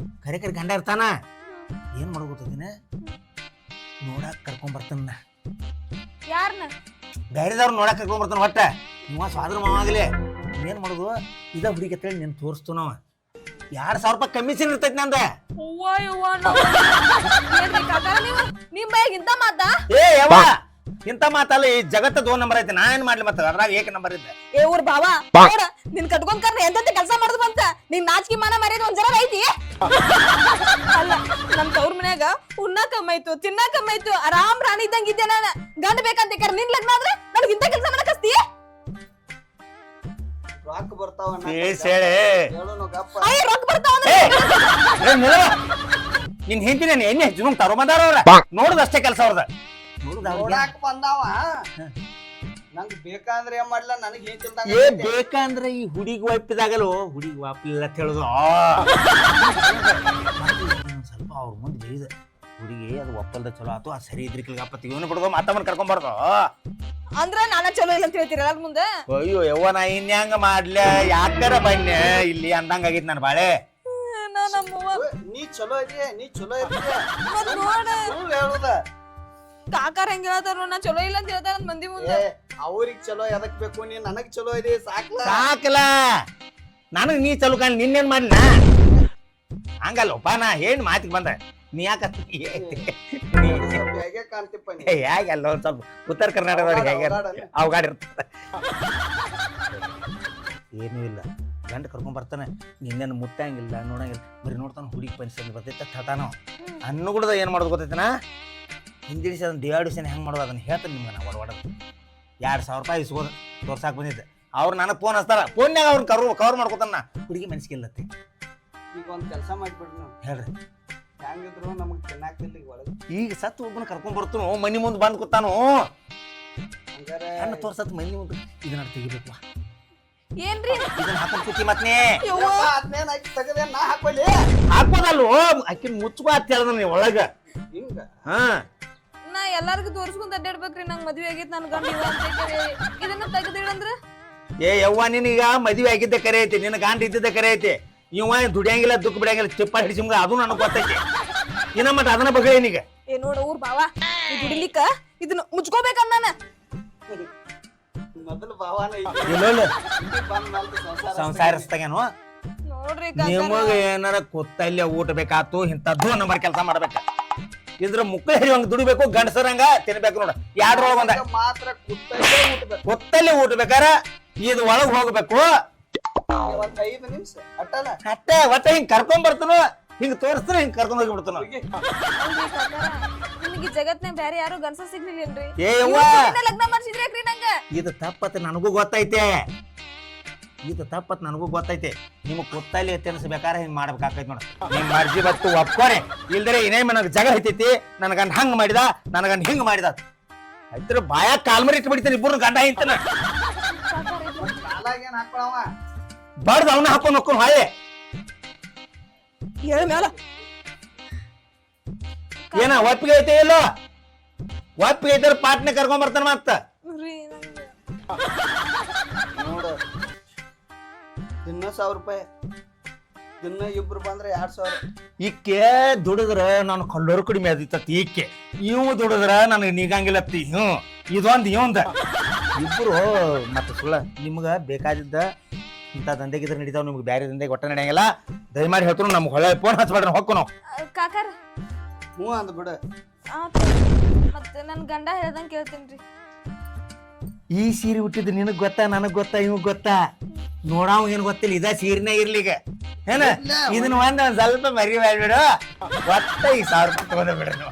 ಕರೆ ಗಂಡ ಇರ್ತಾನ ಏನ್ ಮಾಡೋದು ಗೊತ್ತೇನ ನೋಡಾಕ್ ಕರ್ಕೊಂಡ್ ಬರ್ತಾನ ಯಾರನ್ನ ಬೇರೆದವ್ರು ನೋಡಕ್ ಕರ್ಕೊಂಡ್ ಬರ್ತಾನ ಒಟ್ಟ ಇವ ಸ್ವಾದರ ಮಾವ ಆಗ್ಲಿ ಏನ್ ಮಾಡೋದು ಇದ ಹುಡುಗಿ ಅಂತೇಳಿ ನೀನ್ ತೋರಿಸ್ತು ನಾವ 2,000 ರೂಪಾಯಿ ಕಮಿಷನ್ ಇರ್ತೈತಿ ನಂದ ನಿಮ್ ಬಾಯಾಗ ಇಂತ ಮಾತಾ ಏ ಯವ್ವ ಇಂತ ಮಾತಲ್ಲ ಈ ಜಗತ್ತದ 1 ನಂಬರ್ ಐತಿ ನಾ ಏನ್ ಮಾಡ್ಲಿ ಮತ್ತ ಅದ್ರಾಗ 1 ನಂಬರ್ ಐತೆ ಏ ಊರ್ ಬಾವ ನಿನ್ ಕಟ್ಕೊಂಡ್ ಕರ್ನ ಎಂತ ಕೆಲಸ ಮಾಡುದು ಬಂತ ನಿನ್ ನಾಚಿಕೆ ಮಾನ ಮರ್ಯಾದ ಒಂದ್ ಜರ ಐತಿ ಅಲ್ಲ ನಮ್ ತವ್ರ ಮನ್ಯಾಗ ಉಣ್ಣ ಕಮ್ಮಾಯ್ತು ತಿನ್ನ ಕಮ್ಮಾಯ್ತು ಆರಾಮ್ ರಾಣಿ ಇದ್ದಂಗ ಇದ್ದೆ ನಾನು ಗಂಡ ಬೇಕಂತ ಕರ್ ನಿನ್ ಲಗ್ನ ಆದ್ರೆ ನನಗ್ ಇಂತ ಕೆಲಸ ಮಾಡಕ್ ಹಸ್ತಿ ರೊಕ್ಕ ಬರ್ತಾವ ಹೇಳೋನು ಗಪ್ಪ ಅಯ್ಯ ರೊಕ್ಕ ಬರ್ತಾವ ನಿನ್ ಹೆಂಡತಿನ ಎಣ್ಣೆ ಜುನುಗ್ ತರೋ ಬಂದಾರ ಅವ್ರ ನೋಡುದಷ್ಟೇ ಕೆಲಸ ಅವ್ರದ ನೋಡಾಕ್ ಬಂದಾವ ನಂಗ್ ಬೇಕಂದ್ರೆ ಏನ್ ಮಾಡ್ಲ ನನಗೆ ಏ ಬೇಕಂದ್ರೆ ಈ ಹುಡುಗಿ ಒಪ್ಪಿದಾಗಲೋ ಹುಡುಗಿ ಒಪ್ಪಿಲ್ಲ ಅಂತ ಹೇಳುದು ಸ್ವಲ್ಪ ಅವ್ರ ಮುಂದೆ ಬೆಳೆದ ಹುಡುಗಿ ಅದು ಒಪ್ಪಲ್ದ ಚಲೋ ಆತು ಅದು ಸರಿ ಇದ್ರಿಕಿಲ್ಗಪ್ಪ ಇವನು ಬಿಡೋದು ಮಾತಮ್ಮನ್ ಕರ್ಕೊಂಬಾರ್ದು ಅಂದ್ರ ನಾನ ಚಲೋ ಇಲ್ಲ ಅಂತ ಹೇಳ್ತೀರ ಅದ್ ಮುಂದೆ ಅಯ್ಯೋ ಯವ್ವ ನಾ ಇನ್ಯಾಂಗ ಮಾಡ್ಲ ಯಾಕರ ಬನ್ನಿ ಇಲ್ಲಿ ಅಂದಂಗ ಆಗೈತಿ ನನ್ ಬಾಳೆ ನಮ್ಮವ್ವ ನೀ ಚಲೋ ಇದೀಯ ನೀ ಚಲೋ ಇದೀಯ ಮತ್ತ್ ನೋಡ ಸುಳ್ಳು ಹೇಳುದ ಕಾಕಾರ ಹೆಂಗ್ ಹೇಳ್ತಾರ ನಾ ಚಲೋ ಇಲ್ಲ ಅಂತ ಹೇಳ್ತಾರ ಮಂದಿ ಮುಂದೆ ಅವ್ರಿಗೆ ಚಲೋ ಎದಕ್ ಬೇಕು ನೀ ನನಗ್ ಚಲೋ ಇದೆ ಸಾಕ್ಲ ಸಾಕಲ ನನಗ್ ನೀ ಚಲೋ ಕಾಣ್ ನಿನ್ನೇನ್ ಮಾಡ್ಲ ಹಂಗಲ್ಲಪ್ಪ ನಾ ಏನ್ ಮಾತಿಗೆ ಬಂದ ನೀ ಯಾಕ ಹೇಗೆ ಕಾಣ್ತಿಪ್ಪ ನೀ ಹೇಗಲ್ಲ ಒಂದ್ ಸ್ವಲ್ಪ ಉತ್ತರ ಕರ್ನಾಟಕದವ್ರಿಗೆ ಹೇಗೆ ಅವಗಾಡ ಇರ್ತದ ಏನೂ ಇಲ್ಲ ಗಂಡ ಕರ್ಕೊಂಡ್ ಬರ್ತಾನೆ ನಿನ್ನೇನು ಮುಟ್ಟಂಗಿಲ್ಲ ನೋಡಂಗಿಲ್ಲ ಬರೀ ನೋಡ್ತಾನೆ ಹುಡುಗಿ ಪಂಚ ಬರ್ತೈತೆ ಥತಾನೋ ಅನ್ನು ಕೂಡ ಏನ್ ಮಾಡೋದು ಗೊತ್ತೈತನ ಹಿಂದಿಡಿಸಿ ಅದನ್ನ ಡಿವೈಡೇಷನ್ ಹೆಂಗ್ ಮಾಡೋದು ಅದನ್ನ ಹೇಳ್ತಾನೆ ನಿಮ್ಗೆ ನಾ ಒಡವಾಡೋದು 2,000 ರೂಪಾಯಿ ಇಸ್ಕೋದು ತೋರ್ಸಾಕ್ ಬಂದಿದ್ದೆ ಅವ್ರು ನನಗೆ ಫೋನ್ ಹಚ್ತಾರ ಫೋನ್ಯಾಗ ಅವ್ರನ್ನ ಕವರ್ ಮಾಡ್ಕೊತಾನ ಹುಡುಗಿ ಮನ್ಸಿಗಿಲ್ಲತ್ತೆ ಈಗ ಒಂದ್ ಕೆಲಸ ಮಾಡ್ಬಿಡ್ರಿ ನಾವು ಹೇಳ್ರಿ ಹೆಂಗಿದ್ರು ನಮಗ್ ತಿನ್ನಾಕ್ತಿಲ್ಲ ಈಗ ಒಳಗೆ ಈಗ ಸತ್ತು ಒಬ್ಬನ ಕರ್ಕೊಂಡ್ ಬರ್ತಾನು ಮನಿ ಮುಂದೆ ಬಂದ್ ಕೂತಾನು ಹಂಗಾರೆ ಹೆಣ್ಣು ತೋರ್ಸತ್ ಮನಿ ಮುಂದೆ ಇದನ್ನ ತೆಗಿಬೇಕು ಏನ್ರಿ ಇದನ್ನ ಹಾಕೊಂಡ್ ಕೂತಿ ಮತ್ನೇ ಅದ್ನೇನ್ ಆಕಿ ತೆಗದೆ ನಾ ಹಾಕೊಳ್ಳಿ ಹಾಕೋದಲ್ವೋ ಆಕಿನ ಮುಚ್ಕೋ ಅಂತ ಹೇಳ್ದ ನೀ ಒಳಗ ಹಿಂಗ ಹಾ ನಾ ಎಲ್ಲಾರ್ಗು ತೋರ್ಸ್ಕೊಂಡ್ ಅಡ್ಡಾಡ್ಬೇಕ್ರಿ ನಂಗ್ ಮದ್ವೆ ಆಗೈತ್ ನನ್ ಗಂಡ ಇವ ಅಂತ ಐತೆ ಇದನ್ನ ತೆಗ್ದಿಡಂದ್ರ ಏ ಯವ್ವ ನಿನಗ ಮದ್ವೆ ಆಗಿದ್ದೆ ಕರೆ ಐತಿ ನಿನ್ನ ಗಾಂಡ ಇದ್ದಿದ್ದೆ ಕರೆ ಐತಿ ಇವ ದುಡಿಯಂಗಿಲ್ಲ ದುಃಖ ಬಿಡಂಗಿಲ್ಲ ಚಿಪ್ಪ ಹಿಡಿಸಿಮ್ಗ ಅದು ನನಗೆ ಗೊತ್ತೈತಿ ಇನ್ನ ಮತ್ತ ಅದನ್ನ ಬಗ್ಗೆ ಏನೀಗ ಏ ನೋಡ ಊರ್ ಬಾವ ಈ ದುಡಿಲಿಕ್ಕ ಇದನ್ನ ಮುಚ್ಕೋಬೇಕಂದಾನ ಮೊದಲು ಭಾವನ ಸಂಸಾರಿಸ್ತಾಗೇನು ನೋಡ್ರಿ ನಿಮಗ ಏನಾರ ಕೂತಲ್ಲಿ ಊಟ ಬೇಕಾತು ಇಂಥದ್ದು ನಂಬರ್ ಕೆಲಸ ಮಾಡ್ಬೇಕ ಇದ್ರ ಮುಕ್ಕಳ ಹಂಗ ದುಡಿಬೇಕು ಗಂಡಸರಂಗ ತಿನ್ಬೇಕು ನೋಡ ಯಾಡ್ರೊಳಗ ಒಂದ ಮಾತ್ರ ಕುತ್ತಲ್ಲೇ ಉಟ್ಬೇಕು ಕೂತಲ್ಲಿ ಊಟ ಬೇಕಾರ ಇದು ಒಳಗ್ ಹೋಗ್ಬೇಕು ಒಂದ್ 5 ನಿಮಿಷ ಅಟ್ಟಲ್ಲ ಅಷ್ಟೇ ಒಟ್ಟ ಹಿಂಗ್ ಕರ್ಕೊಂಡ್ ಬರ್ತಾನು ಹಿಂಗ್ ತೋರಿಸ್ತಾನೆ ಹಿಂಗ್ ಕರ್ಕೊಂಡ್ ಹೋಗಿ ಬಿಡ್ತಾನ ನಿಮಗೆ ಜಗತ್ನಾಗ ಬೇರೆ ಯಾರು ಗಂಡಸ ಸಿಗ್ಲಿಲ್ಲೇನ್ರಿ ಏ ಯವ್ವ ಲಗ್ನ ಮಾಡ್ಸಿದ್ರಿ ಯಾಕ್ರಿ ನಂಗ ಇದು ತಪ್ಪತ್ ನನಗೂ ಗೊತ್ತೈತೆ ಇದು ತಪ್ಪತ್ ನನಗೂ ಗೊತ್ತೈತೆ ನಿಮಗ್ ಕೂತಲ್ಲಿ ತಿನ್ಸ್ಬೇಕಾರೆ ಹಿಂಗ್ ಮಾಡ್ಬೇಕಾಕೈತಿ ನೋಡ ನಿಮ್ ಮರ್ಜಿ ಬತ್ತು ಒಪ್ಕೋರೆ ಇಲ್ದರೆ ಏನೇ ನನಗ್ ಜಗ ಐತೈತಿ ನನ್ ಹಂಗ್ ಮಾಡಿದ ನನಗನ್ ಹಿಂಗ್ ಮಾಡಿದ ಆಯ್ತರ ಬಾಯಾಗ ಕಾಲ್ಮರಿ ಇಟ್ಟು ಬಿಡ್ತಾನೆ ಇಬ್ಬರು ಗಂಡ ಹಿಂತನ ಕಾಲಾಗ ಏನ್ ಹಾಕೊಳವ ಬಡ್ದು ಅವನ ಹಾಕೊಂಡ್ ಹೋಗ್ಕೊಂಡು ಹಾಳೆ ಹೇಳ ಮ್ಯಾಲ ಏನ ಒಪ್ಪಿಗೆ ಐತೆ ಇಲ್ಲೋ ಒಪ್ಪಿಗೆ ಐತೆ ಪಾಟ್ನೆ ಕರ್ಕೊಂಡ್ ಬರ್ತಾನ ಮತ್ತ ನೋಡು ದಿನ 1,000 ರೂಪಾಯಿ ದಿನ ಇಬ್ರು ಬಂದ್ರೆ 2,000 ಈಕೆ ದುಡಿದ್ರ ನಾನು ಕಲ್ಲೋರು ಕಡಿಮೆ ಆದಿತ್ತತಿ ಈಕೆ ಇವು ದುಡಿದ್ರ ನನಗೆ ನೀಗಂಗಿಲ್ಲತ್ತಿ ಇದೊಂದು ಇವಂದ ಇಬ್ರು ಮತ್ತೆ ಸುಳ್ಳ ನಿಮ್ಗ ಬೇಕಾದಿದ್ದ ಇಂಥ ದಂಧೆಗಿದ್ರೆ ನಡೀತಾವ ನಿಮ್ಗೆ ಬೇರೆ ದಂಧೆಗೆ ಒಟ್ಟ ನಡೆಯಂಗಿಲ್ಲ ದಯಮಾಡಿ ಹೇಳ್ತು ನಮ್ಗೆ ಹೊಳೆ ಫೋನ್ ಹಚ್ಬೇಡ್ರಿ ಹೊಕ್ಕು ನಾವು ಕಾಕಾರ ಹ್ಞೂ ಅಂದ್ ಬಿಡ ಮತ್ತೆ ನನ್ ಗಂಡ ಹೇಳ್ದಂಗ್ ಕೇಳ್ತೇನ್ರಿ ಈ ಸೀರೆ ಹುಟ್ಟಿದ್ದು ನಿನಗ್ ಗೊತ್ತಾ ನನಗ್ ಗೊತ್ತಾ ಇವ್ ಗೊತ್ತಾ ನೋಡಾವ್ ಏನ್ ಗೊತ್ತಿಲ್ಲ ಇದ ಸೀರೆನೇ ಇರ್ಲಿಗ ಏನ ಇದನ್ನ ಒಂದ್ ಸ್ವಲ್ಪ ಮರಿ ಮಾಡ್ಬಿಡು ಒಟ್ಟ 1,000 ರೂಪಾಯಿ ತಗೊಂಡ ಬಿಡ್ರಿ ನೀವು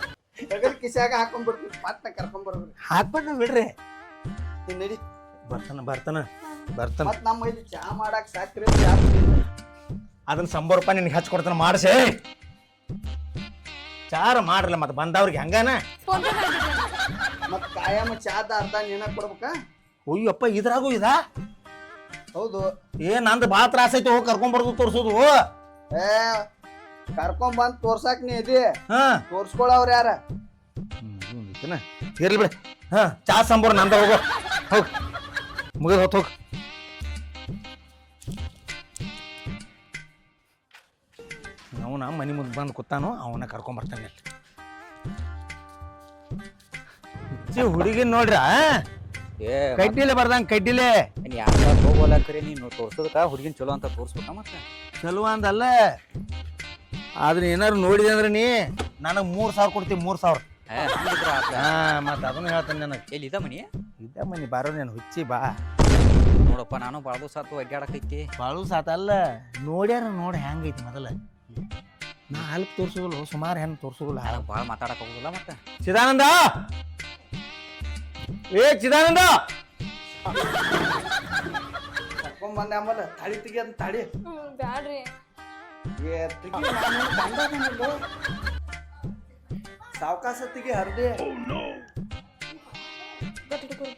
ತಗಲ್ ಕಿಸ್ಯಾಗ ಹಾಕೊಂಡ್ಬಿಡ್ತೀನಿ ಪಾಟ್ನ ಕರ್ಕೊಂಡ್ ಬರ್ಬೇಕು ಹಾಕ್ಬಿಟ್ಟು ಬಿಡ್ರಿ ನಡಿ ಬರ್ತಾನ ಮತ್ ನಮ್ಮ ಇಲ್ಲಿ ಚಾ ಮಾಡಾಕ್ ಸಾಕ್ರಿ ಚಾ ಅದನ್ನ 100 ರೂಪಾಯಿ ನಿನ್ಗೆ ಹಚ್ಕೊಡ್ತಾನ ಮಾಡ್ಸೇ ಚಾರ ಮಾಡ್ರಲ್ಲ ಮತ್ತೆ ಬಂದವ್ರಿಗೆ ಹಂಗಾನ ಫೋನ್ ಪೇ ಮಾಡ್ಬಿಡ್ರಿ ಮತ್ ಕಾಯಂ ಚಾದ ಅರ್ಧ ನೀನ ಕೊಡ್ಬೇಕ ಅಯ್ಯಪ್ಪ ಇದ್ರಾಗೂ ಇದಾ ಹೌದು ನಂದು ಭಾಳ ತ್ರಾಸ ಐತಿ ಹೋಗಿ ಕರ್ಕೊಂಡ್ ಬರ್ದು ತೋರ್ಸೋದು ಏ ಕರ್ಕೊಂಡ್ ಬಂದ್ ತೋರ್ಸಾಕ್ ನೀ ಇದಿ ಹಾ ತೋರ್ಸ್ಕೊಳವ್ರ ಯಾರ ಇರ್ಲಿ ಬಿಡ ಹಾ ಚಾ ಸಂಬೂರ್ ನಂದ ಹೋಗು ಹೋಗ್ ಮುಗಿದ್ ಹೊತ್ತು ಹೋಗ್ ಅವನ ಮನಿ ಮುಂದೆ ಬಂದು ಕೂತಾನು ಅವನ ಕರ್ಕೊಂಡ್ ಬರ್ತಾನೆ ಹುಡುಗಿನ್ ನೋಡ್ರ ಕಡ್ಡಿಲೆ ಬರ್ದಂಗ ಕಡ್ಡಿಲೆ ಯಾರ ಹೋಗೋಲಕ್ರಿ ನೀನು ತೋರ್ಸೋದಕ್ಕ ಹುಡುಗಿನ ಚಲೋ ಅಂತ ತೋರ್ಸ್ಬೇಕ ಮತ್ತೆ ಚಲೋ ಅಂದಲ್ಲ ಆದ್ರೆ ಏನಾರು ನೋಡಿದೆ ಅಂದ್ರೆ ನೀ ನನಗ್ 3,000 ಕೊಡ್ತೀವಿ 3,000 ಹಾ ಮತ್ತ ಅದನ್ನ ಹೇಳ್ತಾನೆ ನನಗೆ ಎಲ್ಲಿ ಇದ ಮನಿ ಇದ್ದ ಮನಿ ಬಾರೋ ನೀನು ಹುಚ್ಚಿ ಬಾ ನೋಡಪ್ಪ ನಾನು ಬಾಳು ಸಾತು ಅಡ್ಡಾಡಕೈತಿ ಬಾಳು ಸಾತಲ್ಲ ನೋಡ್ಯಾರ ನೋಡಿ ಹೆಂಗೈತಿ ಮೊದಲ ನಾ ಅಲ್ಪ ತೋರ್ಸೋದಿಲ್ಲ ಸುಮಾರು ಹೆಣ್ಣು ತೋರ್ಸೋದಿಲ್ಲ ಭಾಳ ಮಾತಾಡಕ್ ಹೋಗುದಿಲ್ಲ ಮತ್ತೆ ಚಿದಾನಂದ ಚಿದಾನಂದ ಕರ್ಕೊಂಡ್ ಬಂದೆ ಆಮೇಲೆ ತಾಳಿ ತೆಗಿ ಅಂತ ತಾಳಿ ಬ್ಯಾಡ್ರಿ ಏ ತೆಗಿ ನಾನು ಗಂಡ ಬಂದಿದ್ದು ಸಾವಕಾಶ ತೆಗಿ ಹರ್ದೆ ಗಟ್ಟಿಟ್ಕೊರಿ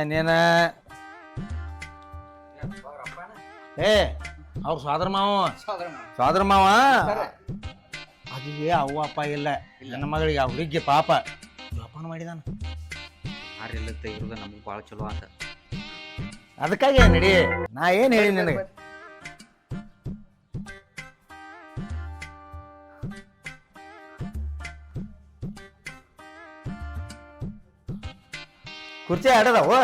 ನೀನ ಅವ್ರ ಸೋದರ ಮಾವ ಸೋದರ ಸೋದರ ಮಾವ ಖರೆ. ಅದಿಗೆ ಅವ್ವ ಅಪ್ಪ ಇಲ್ಲ ನನ್ನ ಮಗಳಿಗೆ ಆ ಹುಡುಗಿ ಪಾಪ ಜೋಪಾನ ಮಾಡಿದಾನ ಯಾರಿಲ್ಲ ಇರೋದು ನಮ್ಗೆ ಭಾಳ ಚಲೋ ಆತ. ಅದಕ್ಕಾಗಿ ನಡಿ ನಾ ಏನ್ ಹೇಳಿ ನಿನಗೆ ಕುರ್ಚಿ ಆಡದವು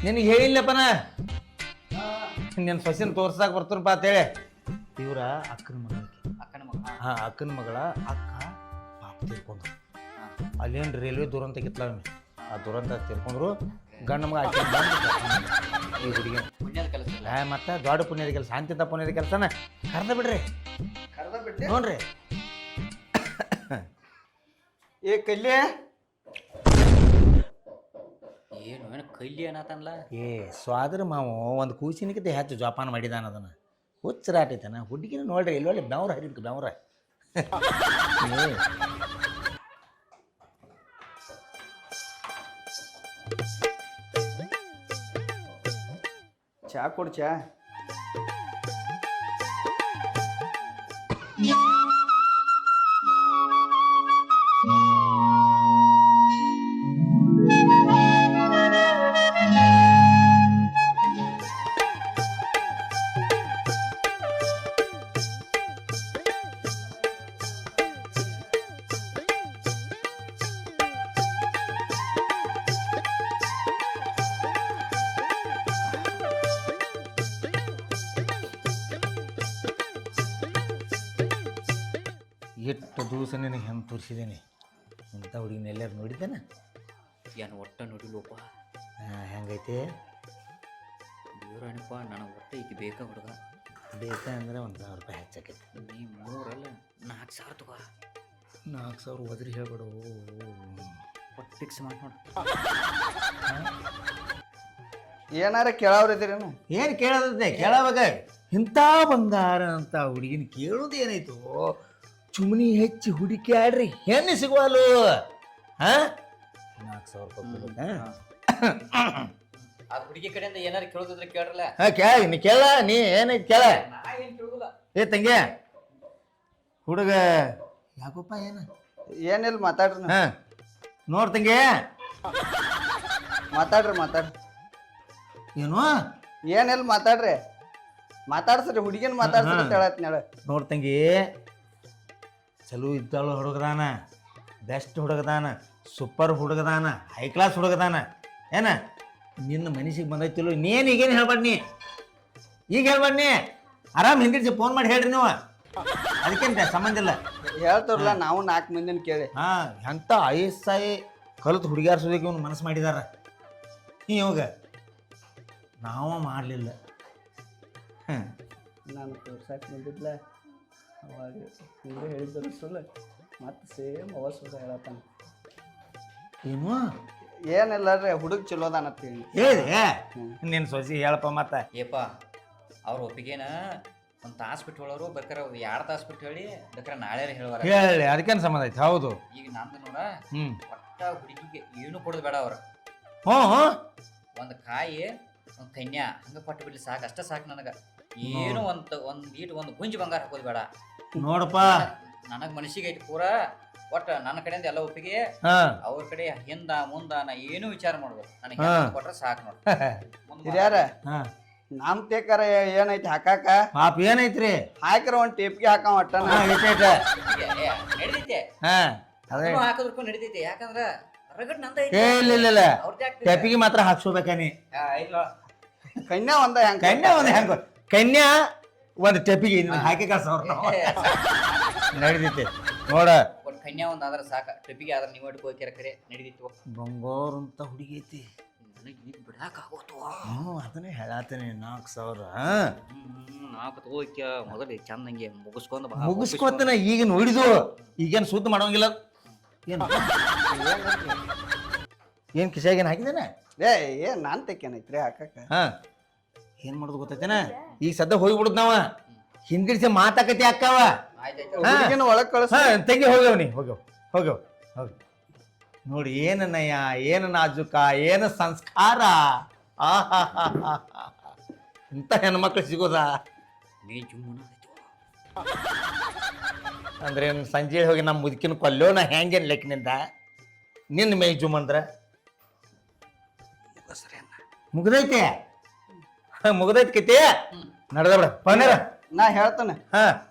ನಿನಗೆ ಹೇಳಿಲ್ಲಪ್ಪನ ನಿನ್ನ ಸೊಸಿನ ತೋರ್ಸಾಕ ಬರ್ತಾರಪ್ಪ ಅಂತೇಳಿ ಇವ್ರ ಅಕ್ಕನ ಮಗಳ ಅಕ್ಕನ ಮಗ. ಹಾ ಅಕ್ಕನ ಮಗಳ ಅಕ್ಕ ಪಾಪ ತೀರ್ಕೊಂಡ್ರು ಅಲ್ಲೇನು ರೈಲ್ವೆ ದುರಂತ ಕಿತ್ಲ ಆ ದುರಂತ ತೀರ್ಕೊಂಡ್ರು ಗಂಡ ಮಗ ಆಕೆ ಈ ಹುಡುಗಿ ಪುಣ್ಯದ ಕೆಲಸ ಇಲ್ಲ. ಮತ್ತೆ ದೊಡ್ಡ ಪುಣ್ಯದ ಕೆಲಸ ಶಾಂತಿಂತ ಪುಣ್ಯದ ಕೆಲಸನ ಕರ್ದ ಬಿಡ್ರಿ ಕರ್ದ ಬಿಟ್ಟೆ ನೋಡ್ರಿ ಏ ಕಲ್ಯ ಏನು ಕೈಲಿ ಏನತನ್ಲ. ಏ ಸ್ವಾದರ ಮಾವು ಒಂದು ಕೂಸಿನಕ್ಕಿಂತ ಹೆಚ್ಚು ಜೋಪಾನ ಮಾಡಿದಾನ ಅದನ್ನ ಹುಚ್ಚರಾಟೈತನ ಹುಡುಗಿನ ನೋಡ್ರಿ ಇಲ್ಲೊಳ್ಳೆ ಬೆವ್ರ ಹರಿಬೇಕು ಬೆವ್ರ ಚಾ ಕೊಡು ಚಾ. ಎಷ್ಟು ದಿವಸ ನಿನಗೆ ಹೆಂಗೆ ತೋರಿಸಿದ್ದೀನಿ ಇಂಥ ಹುಡುಗಿನ ಎಲ್ಲರೂ ನೋಡಿದ್ದೇನೆ ಏನು ಒಟ್ಟ ನೋಡಿಲ್ಲಪ್ಪ. ಹೆಂಗೈತೆ ದೇವ್ರಾಣಿಪ್ಪ ನನಗೆ ಒಟ್ಟ ಈಕೆ ಬೇಕಾ ಹುಡುಗ. ಬೇಕಾ ಅಂದರೆ 1,000 ರೂಪಾಯಿ ಹೆಚ್ಚಾಕೈತಿ. ನೀ 3 4,000 ತಗೋ. 4,000 ಹೋದ್ರಿ ಹೇಳ್ಬೇಡು ಒಟ್ಟು ಫಿಕ್ಸ್ ಮಾಡಿ ನೋಡು. ಏನಾರ ಕೇಳವ್ರಿದ್ದೀರೇನು? ಏನು ಕೇಳೋದೈತೆ ಕೇಳವಾಗ ಇಂಥ ಬಂಗಾರ ಅಂತ ಹುಡುಗಿನ ಕೇಳೋದು ಏನಾಯ್ತು ಚುಮ್ನಿ ಹೆಚ್ಚಿ ಹುಡುಕ್ಯಾಡ್ರಿ ಹೆಣ್ಣು ಸಿಗುವಲ್ಲು ಹಾಂ 4,000 ರೂಪಾಯಿ ಆ ಹುಡುಗಿ ಕಡೆಯಿಂದ ಏನಾರು ಕೇಳೋದಿದ್ರೆ ಕೇಳ್ರಲ್ಲ. ಹಾಂ ಕೇಳ ನೀ ಕೇಳ ನೀ ಏನೈತಿ ಕೇಳ. ನಾ ಏನು ಕೇಳೋದಿಲ್ಲ. ಏ ತಂಗಿ ಹುಡುಗ ಯಾಕಪ್ಪ ಏನು ಏನಿಲ್ಲ ಮಾತಾಡ್ರಿ ಹಾಂ ನೋಡ್ ತಂಗಿ ಮಾತಾಡ್ರಿ ಮಾತಾಡ್ರಿ ಏನು ಏನಿಲ್ಲ ಮಾತಾಡ್ರಿ ಮಾತಾಡ್ಸ್ರಿ ಹುಡುಗಿನ ಮಾತಾಡ್ಸ್ರಿ ಅಂತ ಹೇಳತ್ನಾಳ. ನೋಡ್ ತಂಗಿ ಚಲೋ ಇದ್ದಾಳು ಹುಡುಗದಾನ ಬೆಸ್ಟ್ ಹುಡುಗದಾನ ಸೂಪರ್ ಹುಡುಗದಾನ ಹೈ ಕ್ಲಾಸ್ ಹುಡುಗದಾನ ಏನ ನಿನ್ನ ಮನಸ್ಸಿಗೆ ಬಂದೈತಿಲ್ಲ ನೀನು ಈಗೇನು ಹೇಳ್ಬಾರ್ದು ಈಗ ಹೇಳ್ಬಾರ್ದು ಆರಾಮ್ ಹಿಂದಿರ್ಸಿ ಫೋನ್ ಮಾಡಿ ಹೇಳ್ರಿ ನೀವು ಅದಕ್ಕಿಂತ ಸಂಬಂಧ ಇಲ್ಲ. ಹೇಳ್ತಾರಲ್ಲ ನಾವು 4 ಮಂದಿನ ಕೇಳಿ. ಹಾಂ ಎಂಥ ಐಸಾಯಿ ಕಲಿತು ಹುಡುಗಿಯಾರ ಸುದಕ್ಕೆ ಇವ್ನು ಮನಸ್ಸು ಮಾಡಿದಾರ ಇವಾಗ ನಾವ ಮಾಡಲಿಲ್ಲ. ನಾನು ತೋರ್ಸಕ್ಕೆ ಬಂದಿದ್ಲ ಅವಾಗ ಹಿಂಗೆ ಹೇಳಿದ್ರು ಸುಳ್ಳು ಮತ್ತೆ ಸೇಮ್ ಅವ ಸುಳ್ಳು ಹೇಳತ್ತಾನ. ಏನು ಏನಿಲ್ಲ ರೀ ಹುಡುಗ ಚಲೋದಾನ ಅಂತ ಹೇಳಿ ಹೇಳಿದೆ ನಿನ್ನ ಸೊಸಿ ಹೇಳಪ್ಪ ಮತ್ತೆ ಏಪ ಅವ್ರ ಒಪ್ಪಿಗೆನ 1 ತಾಸು ಬಿಟ್ಟು ಹೇಳೋರು ಬೇಕಾರೆ 2 ತಾಸು ಬಿಟ್ಟು ಹೇಳಿ ಬೇಕಾರೆ ನಾಳೆ ಹೇಳುವಾರ. ಹೇಳಿ ಅದಕ್ಕೇನು ಸಂಬಂಧ ಐತೆ ಹೌದು. ಈಗ ನಂದು ನೋಡ ಹ್ಞೂ ಒಟ್ಟ ಹುಡುಗಿಗೆ ಏನು ಕೊಡೋದು ಬೇಡ ಅವ್ರು. ಹ್ಞೂ ಒಂದು ಕಾಯಿ ಒಂದು ಕನ್ಯಾ ಹಂಗೆ ಪಟ್ಟು ಬಿಡ್ಲಿ ಸಾಕು ಅಷ್ಟ ಸಾಕು ನನಗೆ. ಏನು ಒಂದು ಗುಂಜು ಬಂಗಾರ ಹಾಕೋದು ಬೇಡ ನೋಡಪ್ಪ. ನನಗೆ ಮನಸ್ಸಿಗೆ ಐತಿ ಪೂರಾ ಒಟ್ಟ ನನ್ನ ಕಡೆಯಿಂದ ಎಲ್ಲ ಒಪ್ಪಿಗೆ ಅವ್ರ ಕಡೆ ಹಿಂದ ಮುಂದ ನಾ ಏನು ವಿಚಾರ ಮಾಡ್ಬೋದು ನನಗೆ ಕೊಟ್ರೆ ಸಾಕು ನೋಡಿ ಹಿರಿಯಾರ ನಮ್ ತೇಕಾರ ಏನೈತಿ ಹಾಕಾಕ ಪಾಪ ಏನೈತ್ರಿ ಹಾಕಿರ ಒಂದ್ ಟೇಪ್ಗೆ ಹಾಕ ಒಟ್ಟ ನಡೀತೈತೆ ಹಾಕೋದಕ್ಕೂ ನಡೀತೈತೆ ಯಾಕಂದ್ರ ರಗಡ್ ನಂದ ಇಲ್ಲ ಟೆಪಿಗೆ ಮಾತ್ರ ಹಾಕ್ಸೋಬೇಕಾನಿ ಕನ್ಯಾ ಒಂದ ಹೆಂಗ ಕನ್ಯಾ ಒಂದ್ ಹೆಂಗ ಕನ್ಯಾ ಒಂದ್ ಟೆಪಿಗೆ ಹಾಕಿ ಕಳ್ಸವ್ರ ನಡೀತೈತೆ ನೋಡ ಒಂದ್ ಕನ್ಯಾ ಒಂದ್ ಆದ್ರ ಸಾಕ ಟೆಪಿಗೆ ಆದ್ರ ನೀವು ಇಟ್ಕೋಕ್ಯಾರ ಕರೆ ನಡೀತಿತ್ತು ಬಂಗಾರ ಅಂತ ಹುಡುಗಿ ಐತಿ ನನಗೆ ಈಗ ಬಿಡಾಕ ಆಗೋತು ಅದನ್ನೇ ಹೇಳಾತೇನೆ 4,000 ನಾಲ್ಕು ತಗೋಕ್ಯ ಮೊದಲು ಚಂದಂಗೆ ಮುಗಿಸ್ಕೊತನ ಈಗ ನೋಡಿದು ಈಗೇನು ಸುದ್ದಿ ಮಾಡೋಂಗಿಲ್ಲ ಏನ್ ಕಿಶಾಗೇನು ಹಾಕಿದೇನೆ ಏನ್ ನಾನ್ ತೆಕ್ಕೇನೈತ್ರಿ ಹಾಕಾಕ ಏನ್ ಮಾಡೋದು ಗೊತ್ತೈತೇನ ಈಗ ಸದ್ಯ ಹೋಗ್ಬಿಡುದ್ ನಾವ ಹಿಂದಿರ್ಸಿ ಮಾತಾಕತಿ ಅಕ್ಕವ ಒಳಗ್ ಕಳ್ಸ ತೆಗಿ ಹೋಗ್ಯವ್ನಿ ಹೋಗ್ಯವ್ ನೋಡಿ ಏನು ನಯ ಏನು ನಾಜುಕ ಏನು ಸಂಸ್ಕಾರ ಇಂಥ ಹೆಣ್ಮಕ್ಳು ಸಿಗೋದಾ? ನೀ ಜುಮ್ಮನ ಅಂದ್ರೆ ಸಂಜೆ ಹೋಗಿ ನಮ್ಮ ಮುದುಕಿನ ಕೊಲ್ಲೋನ ಹೆಂಗೇನು ಲೆಕ್ಕನಿಂದ ನಿನ್ನ ಮೈ ಜುಮ್ ಅಂದ್ರೆ ಮುಗ್ದೈತೆ ಮುಗ್ದೈತಿ ಕೈತಿ ನಡ್ದ ಬಿಡ ಪವನರ ನಾ ಹೇಳ್ತಾನೆ. ಹಾ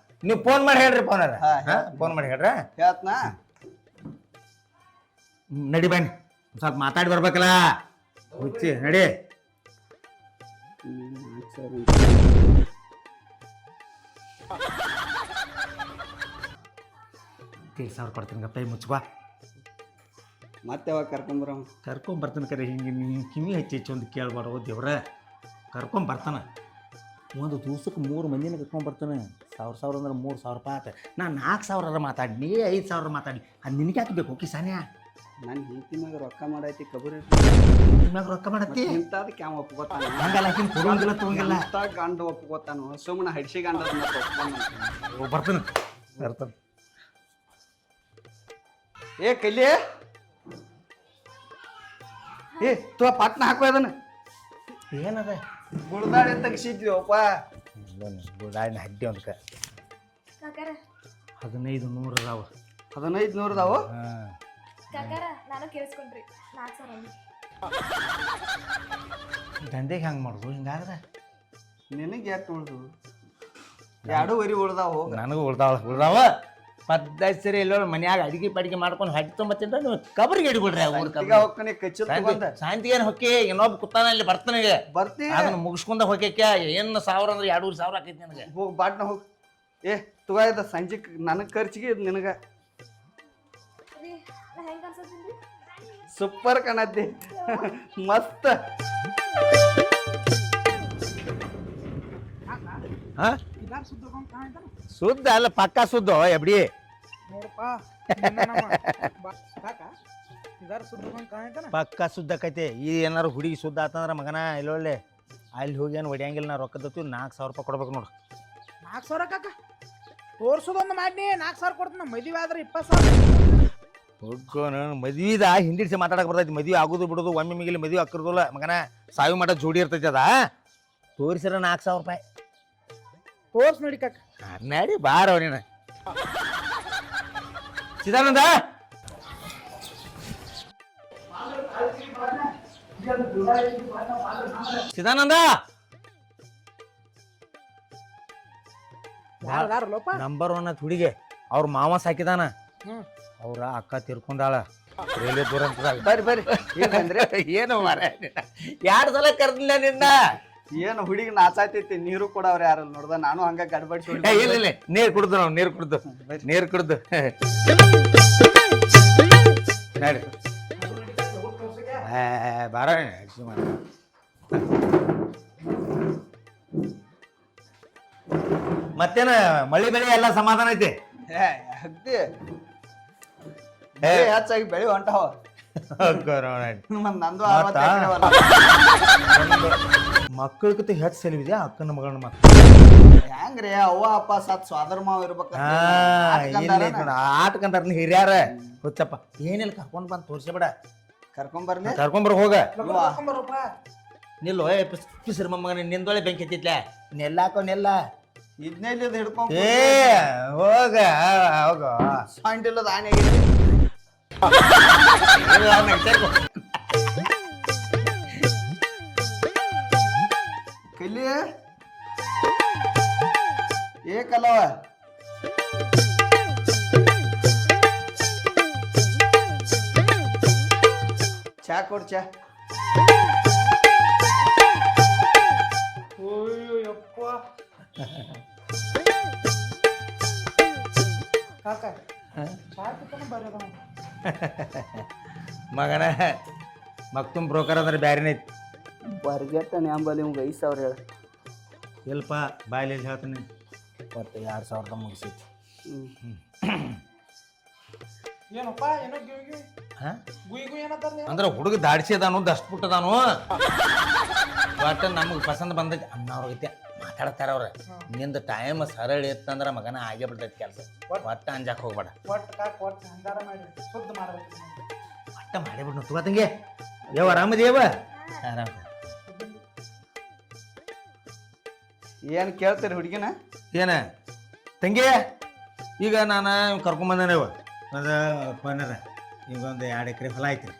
ನೀವು ಫೋನ್ ಮಾಡಿ ಹೇಳ್ರಿ ಪವನರ. ಫೋನ್ ಮಾಡಿ ಹೇಳ್ರ ಹೇಳ್ತನಾ? ನಡಿ ಬನ್ನಿ ಸ್ವಲ್ಪ ಮಾತಾಡಿ ಬರ್ಬೇಕಲ್ಲ ಹುಚ್ಚಿ ನಡಿ. 4,000 ಕೊಡ್ತೀನಿ ಕೈ ಮುಚ್ಚಬಾ. ಮತ್ತೆ ಯಾವಾಗ ಕರ್ಕೊಂಬರ್ತಾನೆ ಕರೆ ಹಿಂಗೆ ಕಿವಿ ಹೆಚ್ಚು ಒಂದು ಕೇಳ್ಬಾರ್ದು ದೇವ್ರ. ಕರ್ಕೊಂಬರ್ತಾನೆ ಒಂದು ದಿವ್ಸಕ್ಕೆ 3 ಮಂದಿನ ಕರ್ಕೊಂಬರ್ತಾನೆ. 1,000 ಅಂದ್ರೆ 3,000 ರೂಪಾಯಿ ಆತ. ನಾನು 4,000 ಮಾತಾಡಿ ನೀ 5,000 ಮಾತಾಡಿ ಅದು ನಿನಗೆ ಹಾಕಬೇಕು. ಓಕೆ ಸಾನ್ಯಾ ನಾನು ಹೆಂಡತಿ ಮ್ಯಾಗ ರೊಕ್ಕ ಮಾಡೈತಿ ಕಬರಿ ಮ್ಯಾಗ ರೊಕ್ಕ ಮಾಡತ್ತಿ ಇಂಥದ್ ಕ್ಯಾಮ್ ಒಪ್ಕೋತಾನ. ಹಂಗಲ್ಲ ಆಕಿನ ಕೊಡೋಂಗಿಲ್ಲ ತಗೊಂಗಿಲ್ಲ. ಇಂಥ ಗಂಡ ಒಪ್ಕೋತಾನು ಸುಮ್ಮನೆ ಹಡ್ಸಿ ಗಂಡ ಬರ್ತಾನೆ ಬರ್ತಾನೆ. ಏ ಕಲ್ಲಿ ಏ ತೋ ಪಟ್ನ ಹಾಕೋ ಅದನ್ನ. ಏನದ ಗುಳ್ದಾಡಿ ತೆಗಿಸಿದ್ವಿಪ್ಪ. ಗುಳಾಡಿನ ಹಡ್ಡಿ ಒಂದ್ಕ ಕಾಕಾರ 1,500 ಅದಾವ. 1,500 ಅದಾವು. ಕಾಕಾರ ನಾನು ಕೇಳಿಸ್ಕೊಂಡ್ರಿ 4,000 ದಂಧೆಗೆ ಹೆಂಗೆ ಮಾಡುದು ಹಿಂಗಾದ್ರೆ? ನಿನಗೆ ಎಷ್ಟು ಉಳ್ದು? 2.5 ಉಳ್ದಾವು. ನನಗೂ ಉಳ್ದಾವ ಪದ್ಧತಿ ಸರಿ ಎಲ್ಲೋ ಮನ್ಯಾಗ ಅಡಿಗೆ ಪಡಿಗೆ ಮಾಡ್ಕೊಂಡು ಹಡ್ಡಿ ತೊಂಬತ್ತಿಂದ ನೀವು ಕಬರಿಗೆ ಹಿಡಿಬಿಡ್ರಿ. ಶಾಂತಿಗೇನು ಹೊಕ್ಕಿ ಇನ್ನೊಬ್ಬ ಕುತ್ತಾನ ಇಲ್ಲಿ ಬರ್ತಾನೆ ಬರ್ತಿ ಅದನ್ನ ಮುಗಿಸ್ಕೊಂಡ ಹೊಕ್ಕಕ್ಕೆ ಏನು 1,000 ಅಂದ್ರೆ 2,500 ಆಕೈತಿ ನನಗೆ. ಹೋಗಿ ಬಾಟ್ನ ಹೋಗಿ. ಏ ತುಗಾಯ್ದ ಸಂಜೆ ನನಗೆ ಖರ್ಚಿಗೆ ಇದು ನಿನಗೆ ಹೆಂಗ ಅನ್ಸತ್ತೀನಿ? ಸೂಪರ್ ಕಾಣತ್ತಿ ಮಸ್ತ್. ಸುದ್ದ ಅಲ್ಲ ಪಕ್ಕ ಸುದ್ದ ಎಬ್ಡಿ ಪಕ್ಕ ಸುದ್ದಕೈತಿ. ಈ ಏನಾರು ಹುಡುಗಿ ಸುದ್ದ ಆತಂದ್ರ ಮಗನ ಇಲ್ಲೊಳ್ಳೆ ಅಲ್ಲಿ ಹೋಗಿ ಏನು ಹೊಡಿಯಂಗಿಲ್ಲ. ನಾ ರೊಕ್ಕದತ್ತು 4,000 ರೂಪಾಯಿ ಕೊಡ್ಬೇಕು ನೋಡು. 4,000 ಕಾಕ ತೋರ್ಸೋದೊಂದು ಮಾಡಿ 4,000 ಕೊಡ್ತೀನಿ. ಮದುವೆ ಆದ್ರೆ 20,000 ಹುಡ್ಕೋನು ಮದ್ವಿದ ಹಿಂದಿಡ್ಸಿ ಮಾತಾಡಕ್ ಬರ್ತೈತಿ. ಮದ್ವಿ ಆಗುದು ಬಿಡುದು ಒಮ್ಮೆ ಮಿಗಿಲಿ ಮದ್ವಿ ಹಾಕಿರೋದಿಲ್ಲ ಮಗನ. ಸಾವಿ ಮಾಡೋ ಜೋಡಿ ಇರ್ತೈತಿ ಅದ. ತೋರಿಸಿರ 4,000 ರೂಪಾಯಿ ತೋರ್ಸ್ ನೋಡಿ ಕಾಕ. ನಡಿ ಬಾರ ನೀನು ಚಿದಾನಂದ. ಚಿದಾನಂದ ನಂಬರ್ 1 ಹುಡುಗಿ ಅವ್ರ ಮಾವ ಸಾಕಿದಾನ. ಅವ್ರ ಅಕ್ಕ ತೀರ್ಕೊಂಡಾಳ ರೈಲ್ವೆ ದೂರ ಅಂತ. ಬರ್ರಿ ಏನಂದ್ರೆ ಏನು ಮಾರ 2 ಸಲ ಕರ್ದಿಲ್ಲ ನಿನ್ನ. ಏನು ಹುಡುಗಿ ನಾಚಾತೈತಿ. ನೀರು ಕೂಡ ಅವ್ರು ಯಾರಲ್ಲ ನೋಡ್ದ. ನಾನು ಹಂಗ ಗಡ್ಬಡಿ ಇಲ್ಲ ನೀರ್ ಕುಡ್ದು ನಾವು ನೀರ್ ಕುಡ್ದು ನಡಿ ಬಾರ. ಮತ್ತೇನ ಮಳಿ ಬೆಳೆ ಎಲ್ಲ ಸಮಾಧಾನ ಐತಿ? ಅಗ್ದಿ ಹೆಚ್ಚಾಗಿ ಬೆಳಿ ಹೊಂಟಾವ. ನಂದು ಮಕ್ಕಳಕಿಂತ ಹೆಚ್ಚು ಸೆಲವಿದ್ಯಾ ಅಕ್ಕನ ಮಗಳನ್ನ ಮಕ್ಕಳು? ಹೆಂಗ್ರಿ ಅವ್ವ ಅಪ್ಪ ಸತ್ ಸ್ವಾದರ್ ಮಾವ ಇರ್ಬೇಕ. ಆಟಕಂತಾರ ಹಿರಿಯಾರ ಹುಚ್ಚಪ್ಪ. ಏನಿಲ್ಲ ಕರ್ಕೊಂಡ್ ಬಂದ್ ತೋರ್ಸಬೇಡ. ಕರ್ಕೊಂಬರ್ ಹೋಗ. ನಿಲ್ಲೋ ಪಿಸ್ರ ಮಗನ ನಿಂದೊಳೆ ಬೆಂಕಿ ಎತ್ತಿತ್ಲ ನೆಲ್ಲಾಕೋ ನೆಲ್ಲ ಇದನ್ನೆಲ್ಲ ಹಿಡ್ಕೊಂಡ್ ಏ ಹೋಗ ಹೋಗ ಸಾಂಟಿಲ್ಲದ ಆನೆ ಕಲಿ ಏಕಲ್ಲವ. ಚಾ ಕೊಡ್ ಚಾ. ಕಾಕ ಬರೋದ ಮಗನ ಮಕ್ತುಮ್ ಬ್ರೋಕರ್ ಅಂದ್ರೆ ಬ್ಯಾರೇನ ಐತಿ. ಬರ್ಗೆಟ್ಟನೆ ಅಂಬಲ್ಲಿ ನಿಮ್ಗೆ 5,000 ಹೇಳ. ಸ್ವಲ್ಪ ಬಾಯಲ್ಲಿ ಹೇಳ್ತೀನಿ ಒಟ್ಟು 2,000 ಮುಗಿಸೈತಿ. ಏನಪ್ಪ ಏನೋ ಗುಯಿ ಅಂದ್ರೆ ಹುಡುಗ ದಾಡ್ಸಿ ಅದಾನು ದಷ್ಟ ಪುಟ್ಟದಾನು. ಒಟ್ಟು ನಮಗೆ ಪಸಂದ್ ಬಂದೈತಿ ಅನ್ನೋರ್ಗೈತೆ ಮಾತಾಡ್ತಾರ ಅವ್ರ. ನಿಂದ ಟೈಮ್ ಸರಳ ಇತ್ತಂದ್ರ ಮಗನ ಆಗೇ ಬಿಡ್ತೈತಿ ಕೆಲಸ. ಒಟ್ಟ ಅಂಜಾಕ್ ಹೋಗ್ಬೇಡ. ಶುದ್ಧ ಮಾಡ್ಬೇಕು. ಒಟ್ಟ ಮಾಡಿಬಿಡ್ ತುಗತಂಗೆ. ಯಾವ ಆರಾಮದೇವ? ಆರಾಮ ಏನ್ ಕೇಳ್ತೀರಿ ಹುಡುಗಿನ? ಏನ ತಂಗಿ ಈಗ ನಾನು ಕರ್ಕೊಂಬಂದೇನೆ ಅದು ಪನ್ನರ ಈಗ ಒಂದು 2 ಎಕರೆ ಹೊಲ ಐತಿ.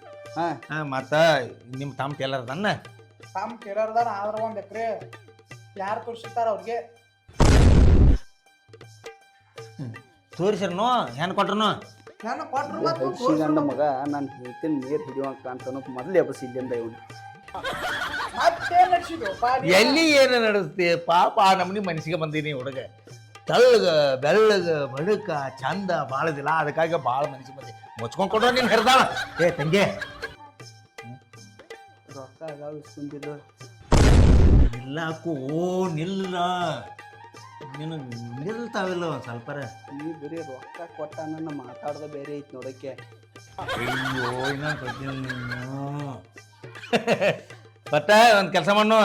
ಮತ್ತು ನಿಮ್ಮ ತಮ್ಮ ಟೇಲರ್ ಅದನ್ನ ತಮ್ಮ ಕೇಳಾರ್ದಾರ ಆದ್ರ 1 ಎಕರೆ ಯಾರು ತೋರಿಸಿರ್ತಾರ ಅವ್ರಿಗೆ ತೋರಿಸ್ರನು ಹೆಣ್ಣು ಕೊಟ್ರು ನಾನು ಕೊಟ್ರು ಹಳ್ಸಿಗಂಡ ಮಗ ನಾನು ಹೇಳ್ತೀನಿ ನೀರು ಹಿಡಿಯುವಂತ ಅಂತಾನು ಮೊದಲು ಎಬ್ಬಸಿ ಇಲ್ಲಿಂದ ಇವನು ಮತ್ತೆ ನಡೆಸಿದ್ವು ಎಲ್ಲಿ ಏನು ನಡೆಸ್ತಿ ಪಾಪ ಆ ನಮ್ಮನಿ ಮನಸ್ಸಿಗೆ ಬಂದೀನಿ ಹುಡುಗ ತೆಳ್ಳಗ ಬೆಳ್ಳಗ ಬಡಕ ಚಂದ ಭಾಳದಿಲ್ಲ ಅದಕ್ಕಾಗಿ ಭಾಳ ಮನಸ್ಸಿಗೆ ಬಂದಿ ಮುಚ್ಕೊಂಡ್ ಕೊಡೋ ನೀನು ಹೆರ್ದಾಳ ಏ ತಂಗಿ ರೊಕ್ಕ ಅದಾವ ಇಸ್ಕೊಂಡಿದ್ದು ನಿಲ್ಲಾಕು ನಿಲ್ಲ ನೀನು ನಿಲ್ತಾವಿಲ್ಲ ಒಂದು ಸ್ವಲ್ಪರ ನೀ ಬರೀ ರೊಕ್ಕ ಕೊಟ್ಟ ನನ್ನ ಮಾತಾಡ್ದ ಬೇರೆ ಐತಿ ನೋಡಕ್ಕೆ. ಅಯ್ಯೋ ಇನ್ನೊಂದು ಕೊಡ್ತೀನಿ ನೀನು ಬಟ್ಟ ಒಂದು ಕೆಲಸ ಮಾಡು